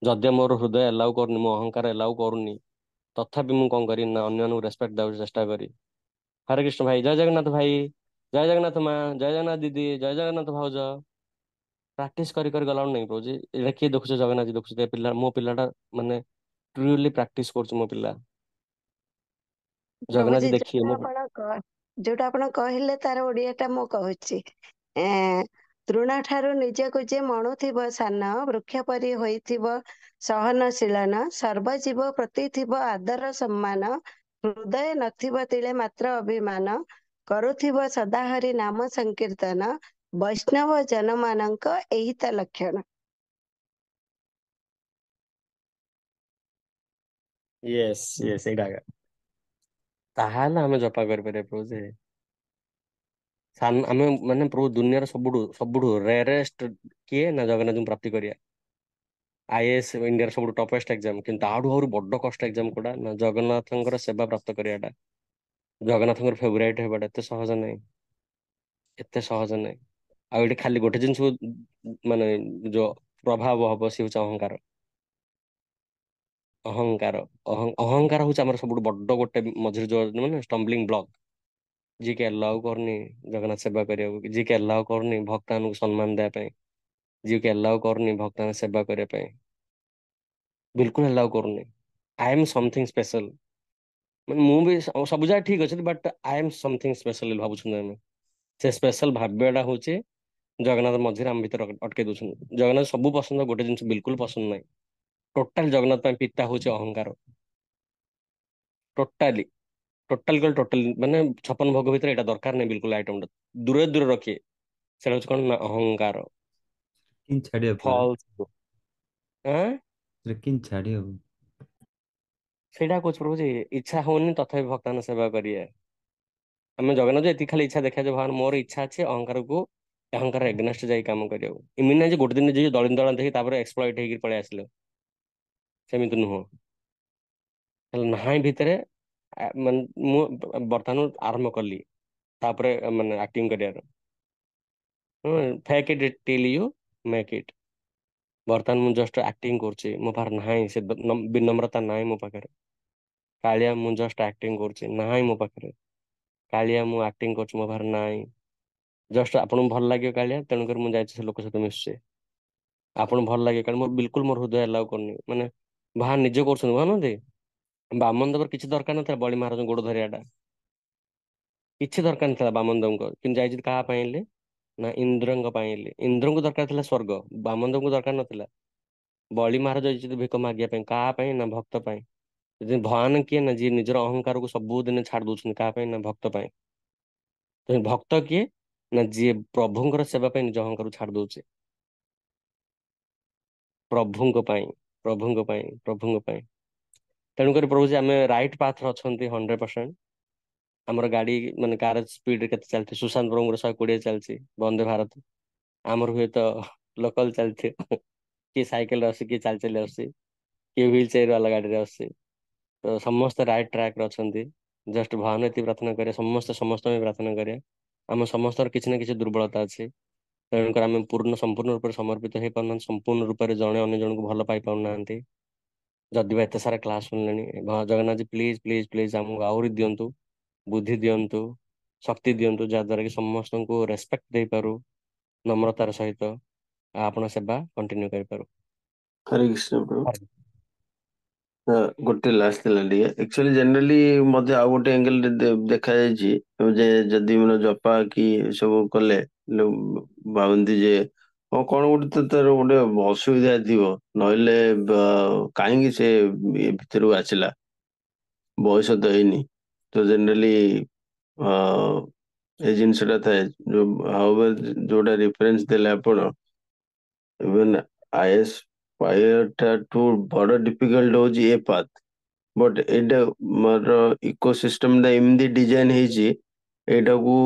ଯଦି ମୋର ହୃଦୟ ଏଲାଉ କରୁନି, ମୋ ଅହଙ୍କାର ଏଲାଉ କରୁନି, ତଥାପି ମୁଁ କଣ କରିବି ନା ଅନ୍ୟମାନଙ୍କୁ ରେସ୍ପେକ୍ଟ ଦେବାକୁ ଚେଷ୍ଟା କରି। ହରେ କୃଷ୍ଣ ଭାଇ, ଜୟ ଜଗନ୍ନାଥ ଭାଇ, ଜୟ ଜଗନ୍ନାଥ ମା, ଜୟ ଜଗନ୍ନାଥ ଦିଦି, ଜୟ ଜଗନ୍ନାଥ ଭାଉଜ। ପ୍ରାକ୍ଟିସ କରି କରି ଗଲାଣି ନାଇଁ କହୁଛି, ଏଇଟା କିଏ ଦେଖୁଛ, ଜଗନ୍ନାଥ ଜି ଦେଖୁଛ, ପିଲା ମୋ ପିଲାଟା ମାନେ ଟ୍ରୁଲି ପ୍ରାକ୍ଟିସ କରୁଛି ମୋ ପିଲା। ଜଗନ୍ନାଥ ପ୍ରଭୁଜୀ, ଜି ଦେଖିବେ ମୋ ଯୋଉଟା ଆପଣ କହିଲେ ତାର ଓଡିଆଟା ମୁଁ କହୁଛି। ତୃଣ ଠାରୁ ନିଜକୁ ଯେ ମଣୁଥିବ ସାନ, ବୃକ୍ଷ ପରି ହୋଇଥିବ ସହନଶୀଳନ, ସର୍ବଜୀବ ପ୍ରତି ଥିବ ଆଦର ସମ୍ମାନ, ହୃଦୟ ନଥିବ ତିଳେ ମାତ୍ର ଅଭିମାନ, କରୁଥିବ ସଦାହରି ନାମ ସଂକୀର୍ତ୍ତନ, ବୈଷ୍ଣବ ଜନମାନଙ୍କ ଏହି ତ ଲକ୍ଷଣ। ୟେସ୍ ୟେସ୍, ଏଇଟା ଆକା। ତାହେଲେ ଆମେ ଜପା କରିପାରିବା ପ୍ରଭୁ ଯେ ଆମେ ମାନେ ପ୍ରଭୁ ଦୁନିଆର ସବୁଠୁ ସବୁଠୁ ରେୟାରେଷ୍ଟ କିଏ ନା ଜଗନ୍ନାଥଙ୍କୁ ପ୍ରାପ୍ତି କରିବା। ଆଇଏଏସ୍ ଇଣ୍ଡିଆର ସବୁଠୁ ଟଫେଷ୍ଟ ଏକ୍ଜାମ, କିନ୍ତୁ ତାଠୁ ଆହୁରି ବଡ କଷ୍ଟ ଏକ୍ଜାମ କୋଉଟା ନା ଜଗନ୍ନାଥଙ୍କର ସେବା ପ୍ରାପ୍ତ କରିବାଟା, ଜଗନ୍ନାଥଙ୍କର ଫେଭରାଇଟ ହେବାଟା ଏତେ ସହଜ ନାହିଁ, ଏତେ ସହଜ ନାହିଁ। ଆଉ ଏଠି ଖାଲି ଗୋଟେ ଜିନିଷକୁ ମାନେ ଯୋଉ ପ୍ରଭାବ ହବ, ସିଏ ହଉଛି ଅହଙ୍କାର। ଅହଙ୍କାର, ଅହଙ୍କାର ହଉଛି ଆମର ସବୁଠୁ ବଡ ଗୋଟେ ମଝିରେ ଯୋଉ ମାନେ ଷ୍ଟମ୍ବଲିଂ ବ୍ଲକ, ଯିଏକି ଆଲାଉ କରୁନି ଜଗନ୍ନାଥ ସେବା କରିବାକୁ, ଯିଏକି ଆଲାଉ କରୁନି ଭକ୍ତମାନଙ୍କୁ ସମ୍ମାନ ଦେବା ପାଇଁ, ଯିଏକି ଆଲାଉ କରୁନି ଭକ୍ତଙ୍କ ସେବା କରିବା ପାଇଁ, ବିଲକୁଲ ଆଲାଉ କରୁନି। ଆଇ ଏମ୍ ସମଥିଙ୍ଗ ସ୍ପେଶାଲ, ମାନେ ମୁଁ ବି ସବୁ ଜାଗା ଠିକ ଅଛି, but I M something special ଭାବୁଛନ୍ତି ଆମେ। ସେ ସ୍ପେଶାଲ ଭାବିବାଟା ହଉଛି ଜଗନ୍ନାଥ ମଝିରେ ଆମ ଭିତରେ ଅଟକେଇ ଦଉଛନ୍ତି। ଜଗନ୍ନାଥ ସବୁ ପସନ୍ଦ, ଗୋଟେ ଜିନିଷ ବିଲକୁଲ ପସନ୍ଦ ନାହିଁ। ଟୋଟାଲ ଜଗନ୍ନାଥ ପାଇଁ ପିତା ହଉଛି ଅହଙ୍କାର। ଟୋଟାଲି ଟୋଟାଲ ଟୋଟାଲ ମାନେ 56 ଭୋଗ ଭିତରେ ଏଇଟା ଦରକାର ନାହିଁ ବିଲକୁଲ, ଆଇଟମ ଟା ଦୂରେ ଦୂରେ ରଖିଏ। ସେଇଟା ହଉଛି କଣ ନା ଅହଙ୍କାର, କେମିତି ଛାଡି ହବ ପ୍ରଭୁ? ଫଲ୍ସ। ଆଁ ସେଟା କେମିତି ଛାଡି ହବ? ସେଇଟା କହୁଛି ପ୍ରଭୁ ଯେ ଇଚ୍ଛା ହଉନି ତଥାପି ଭକ୍ତଙ୍କ ସେବା କରିବେ। ଆମେ ଜଗନ୍ନାଥ ଏତିକି ଖାଲି ଇଚ୍ଛା ଦେଖା ଯେ ଭଗବାନ ମୋର ଇଚ୍ଛା ଅଛି ଅହଙ୍କାରକୁ, ଅହଙ୍କାର ଏଗନେଷ୍ଟ ଯାଇ କାମ କରିବାକୁ। ଏମିତି ନାହିଁ ଯେ ଗୋଟେ ଦିନ ଯାଇ ଦଳି ଦଳା ଦେଖି ତାପରେ ଏକ୍ସପ୍ଲଏଟ ହେଇକି ପଳେଇ ଆସିଲେ, ସେମିତି ନୁହଁ। ହେଲେ ନାହିଁ ଭିତରେ ମାନେ ମୁଁ ବର୍ତ୍ତମାନ ଆରମ୍ଭ କଲି, ତାପରେ ମାନେ ଆକ୍ଟିଂ କରିବାର। Fake it till you make it. ବର୍ତ୍ତମାନ ମୁଁ ଜଷ୍ଟ ଆକ୍ଟିଂ କରୁଛି, ମୋ ପାଖରେ ନାହିଁ ସେ ବିନମ୍ରତା ନାହିଁ ମୋ ପାଖରେ। କାଳିଆ ମୁଁ ଜଷ୍ଟ ଆକ୍ଟିଂ କରୁଛି, ନାହିଁ ମୋ ପାଖରେ। କାଳିଆ ମୁଁ ଆକ୍ଟିଂ କରୁଛି, ମୋ ପାଖରେ ନାହିଁ। ଜଷ୍ଟ ଆପଣଙ୍କୁ ଭଲ ଲାଗିବ କାଳିଆ, ତେଣୁକରି ମୁଁ ଯାଇଛି ସେ ଲୋକ ସହିତ ମିଶୁଛି। ଆପଣଙ୍କୁ ଭଲ ଲାଗେ କାରଣ ମୋର ବିଲକୁଲ ମୋର ହୃଦୟ ଆଲାଉ କରୁନି, ମାନେ ବାହାର ନିଜେ କରୁଛନ୍ତି ମାନନ୍ତି। ବାମନ ଦେବର କିଛି ଦରକାର ନଥିଲା ବଳି ମହାରାଜଙ୍କ ଗୋଡ ଧରିବାଟା, କିଛି ଦରକାର ନଥିଲା ବାମନ ଦେବଙ୍କ, କିନ୍ତୁ ଯାଇଛି କାହା ପାଇଁ ହେଲେ ନା ଇନ୍ଦ୍ରଙ୍କ ପାଇଁ ହେଲେ। ଇନ୍ଦ୍ରଙ୍କୁ ଦରକାର ଥିଲା ସ୍ଵର୍ଗ, ବାମନ ଦେବଙ୍କୁ ଦରକାର ନଥିଲା। ବଳି ମହାରାଜ ଯାଇଛି ଭିକ ମାଗିବା ପାଇଁ, କାହା ପାଇଁ ନା ଭକ୍ତ ପାଇଁ। ଭଗବାନ କିଏ ନା ଯିଏ ନିଜର ଅହଙ୍କାରକୁ ସବୁଦିନ ଛାଡି ଦଉଛନ୍ତି, କାହା ପାଇଁ ନା ଭକ୍ତ ପାଇଁ। ଭକ୍ତ କିଏ ନା ଯିଏ ପ୍ରଭୁଙ୍କର ସେବା ପାଇଁ ନିଜ ଅହଙ୍କାରକୁ ଛାଡି ଦଉଛି। ପ୍ରଭୁଙ୍କ ପାଇଁ, ପ୍ରଭୁଙ୍କ ପାଇଁ, ପ୍ରଭୁଙ୍କ ପାଇଁ। ତେଣୁକରି ପ୍ରଭୁ ଯେ ଆମେ ରାଇଟ ପାଥରେ ଅଛନ୍ତି 100%। ଆମର ଗାଡି ମାନେ କାର ସ୍ପିଡରେ କେତେ ଚାଲିଛି, ସୁଶାନ୍ତ ପ୍ରଭୁଙ୍କର 120 ଚାଲିଛି ବନ୍ଦେ ଭାରତ। ଆମର ହୁଏତ ଲୋକାଲ ଚାଲିଥିବ, କିଏ ସାଇକେଲରେ ଆସୁଛି, କିଏ ଚାଲି ଚାଲି ଆସୁଛି, କିଏ ହ୍ୱିଲ ଚେୟାର ବାଲା ଗାଡିରେ ଆସୁଛି। ତ ସମସ୍ତେ ରାଇଟ୍ ଟ୍ରାକ୍ ରେ ଅଛନ୍ତି। ଜଷ୍ଟ ଭଗବାନ ଏତିକି ପ୍ରାର୍ଥନା କରିବା, ସମସ୍ତେ ସମସ୍ତଙ୍କ ପାଇଁ ପ୍ରାର୍ଥନା କରିବା। ଆମ ସମସ୍ତଙ୍କର କିଛି ନା କିଛି ଦୁର୍ବଳତା ଅଛି, ତେଣୁକରି ଆମେ ସମ୍ପୂର୍ଣ୍ଣ ରୂପରେ ସମର୍ପିତ ହେଇପାରୁନାହାନ୍ତି, ସମ୍ପୂର୍ଣ୍ଣ ରୂପରେ ଜଣେ ଅନ୍ୟ ଜଣଙ୍କୁ ଭଲ ପାଇ ପାରୁନାହାନ୍ତି। ଯଦି ବା ଏତେ ସାରା କ୍ଲାସ୍ ଶୁଣିଲେଣି, ଜଗନ୍ନାଥ ପ୍ଲିଜ ପ୍ଲିଜ ପ୍ଲିଜ ଆମକୁ ଆହୁରି ଦିଅନ୍ତୁ, ବୁଦ୍ଧି ଦିଅନ୍ତୁ, ଶକ୍ତି ଦିଅନ୍ତୁ, ଯାହାଦ୍ୱାରା କି ସମସ୍ତଙ୍କୁ ରେସ୍ପେକ୍ଟ ଦେଇପାରୁ ନମ୍ରତାର ସହିତ, ଆଉ ଆପଣ ସେବା କଣ୍ଟିନ୍ୟୁ କରିପାରୁ। ହରେ କୃଷ୍ଣ ପ୍ରଭୁ। ଗୋଟେ ଲାଷ୍ଟ ଥିଲା ଟିକେ, ଆକ୍ଚୁଆଲି ଜେନେରାଲି ମତେ ଆଉ ଗୋଟେ ଆଙ୍ଗେଲ ଦେଖାଯାଇଛି ଯେ ଯଦି ମାନେ ଜପା କି ସବୁ କଲେ ଭାବନ୍ତି ଯେ କଣ ଗୋଟେ ତ ତାର ଗୋଟେ ଅସୁବିଧା ଥିବ, ନହେଲେ କାହିଁକି ସେ ଏ ଭିତରକୁ ଆସିଲା, ବୟସ ତ ହେଇନି। ତ ଜେନେରାଲି ଏଇ ଜିନିଷଟା ଥାଏ, ଯୋଉଟା ରିଫରେନ୍ସ ଦେଲେ ଆପଣ, ଇଭେନ୍ ଆଇଏସ୍ ଠାରୁ ବଡ ଡିଫିକଲ୍ଟ ହଉଛି ଏ ପାଥ, ବଟ୍ ଏଇଟା ମୋର ଇକୋସିଷ୍ଟମ ଟା ଏମିତି ଡିଜାଇନ ହେଇଛି, ଏଇଟାକୁ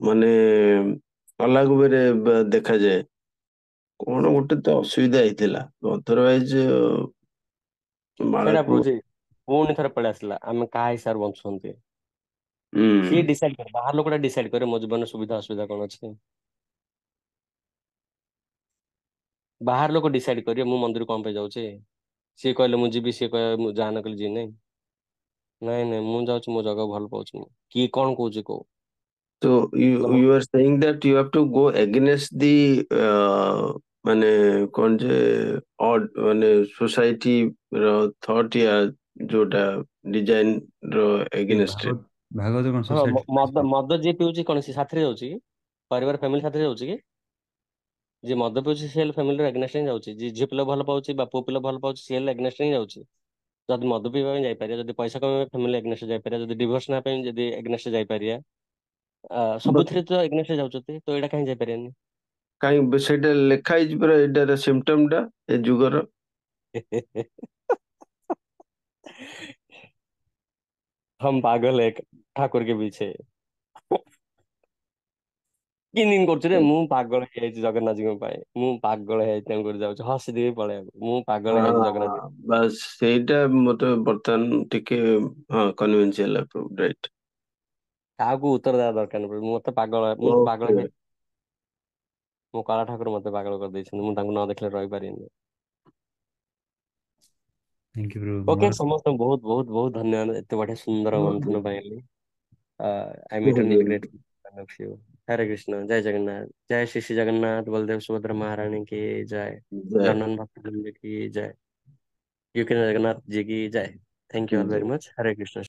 ମାନେ ଅଲଗା ୱେରେ ଦେଖାଯାଏ। କଣ ଗୋଟେ ତ ଅସୁବିଧା ହେଇଥିଲା, ଅଦରୱାଇଜ ସେଇଟା ମାଳତୀ। ବୁଝି ପୁଣି ଥରେ ପଳେଇ ଆସିଲା, ଆମେ କାହା ହିସାବରେ ବଞ୍ଚୁଛନ୍ତି ସିଏ ହୁଁ। ଡିସାଇଡ କରେ, ବାହାର ଲୋକଟା ଡିସାଇଡ କରେ ମୋ ଜୀବନରେ ସୁବିଧା ଅସୁବିଧା କଣ ଅଛି। ବାହାର ଲୋକ ଡିସାଇଡ କରିବେ ମୁଁ ମନ୍ଦିର କଣ ପାଇଁ ଯାଉଛି, ସିଏ କହିଲେ ମୁଁ ଯିବି, ସିଏ କହିଲେ ମୁଁ ଯାହା ନ କହିଲେ ଯିବି ନାହିଁ। ନାଇଁ ନାଇଁ, ମୁଁ ଯାଉଛି, ମୋ ଜାଗାକୁ ଭଲ ପାଉଛି, ମୁଁ କିଏ କଣ କହୁଛି କହୁ। So you are saying that you have to go against the ମାନେ କଣ ଯେ ମାନେ ସୋସାଇଟି ର ଥଟ୍ ୟା ଯୋଉଟା ଡିଜାଇନ ର ଏ ଏଗେନେଷ୍ଟ ରେ। ଭାଗବତ କଣ ହଁ, ସୋସାଇଟି? ମଦ ଯିଏ ପିଉଛି କଣ ସେ ସାଥିରେ ଯାଉଛି କି, ପରିବାର ଫ୍ୟାମିଲି ସାଥିରେ ଯାଉଛି କି? ଯିଏ ମଦ ପିଉଛି ସିଏ ହେଲେ ଫ୍ୟାମିଲିର ଏଗନେଷ୍ଟ ହିଁ ଯାଉଛି, ଯିଏ ଝିଅ ପିଲା ଭଲ ପାଉଛି ବା ପୁଅ ପିଲା ଭଲ ପାଉଛି ସିଏ ହେଲେ ଏଗନେଷ୍ଟ ହିଁ ଯାଉଛି। ଯଦି ମଦ ପିଇବା ପାଇଁ ଯାଇପାରିବା, ଯଦି ପଇସା କମେଇବା ପାଇଁ ଫ୍ୟାମିଲି ଏଗନେଷ୍ଟ ଯାଇପାରିବା, ଯଦି ଡିଭୋର୍ସ ନେବା ପାଇଁ ଯଦି ଏଗନେଷ୍ଟ ଯାଇପାରିବା, ସବୁଥିରେ ତ ଏଗନେଷ୍ଟ ଯାଉଛନ୍ତି, ତ ଏଇଟା କାହିଁ ଯାଇପାରିବାନି? କାହିଁ ସେଇଟା ଲେଖା ହେଇଛି ପରା, ଏଇଟାର ସିମ୍ପଟମ ଟା ଏ ଯୁଗର। हम पागल है ଠାକୁର के पीछे। କିନ୍ କରୁଛୁ ରେ, ମୁଁ ପାଗଳ ହେଇଯାଇଛି ଜଗନ୍ନାଥଙ୍କ ପାଇଁ, ମୁଁ ପାଗଳ ହେଇଯାଇଛି ତାଙ୍କୁ ଯାଉଛି ହସି ଦେଇ ପଳେଇବାକୁ, ମୁଁ ପାଗଳ ହେଇଯାଇଛି ଜଗନ୍ନାଥ। ବାସ୍ ସେଇଟା ମତେ ବର୍ତ୍ତମାନ ଟିକେ କନଭିନ୍ସ ହେଲା, ରାଇଟ୍। କାହାକୁ ଉତ୍ତର ଦେବା ଦରକାର ନାହିଁ, ମୁଁ ତ ପାଗଳ ଓକେ। ହେଇଯାଇଛି। ମୋ କଳା ଠାକୁର ମତେ ପାଗଳ କରିଦେଇଛନ୍ତି, ମୁଁ ତାଙ୍କୁ ନ ଦେଖିଲେ ରହିପାରିବିନି। Thank you bro. ଓକେ, ସମସ୍ତଙ୍କୁ ବହୁତ ବହୁତ ବହୁତ ଧନ୍ୟବାଦ ଏତେ ବଢିଆ ସୁନ୍ଦର ମନ୍ଥନ ପାଇଁ। I meet really grateful of you. Hare Krishna, जय जगन्नाथ, जय श्री श्री जगन्नाथ बलदेव सुभद्रा महारानी की जय, ଜୟ। जगन्नाथ भक्त वृंद की जय, यूके जगन्नाथ जी की जय। Thank you all very much. Hare Krishna.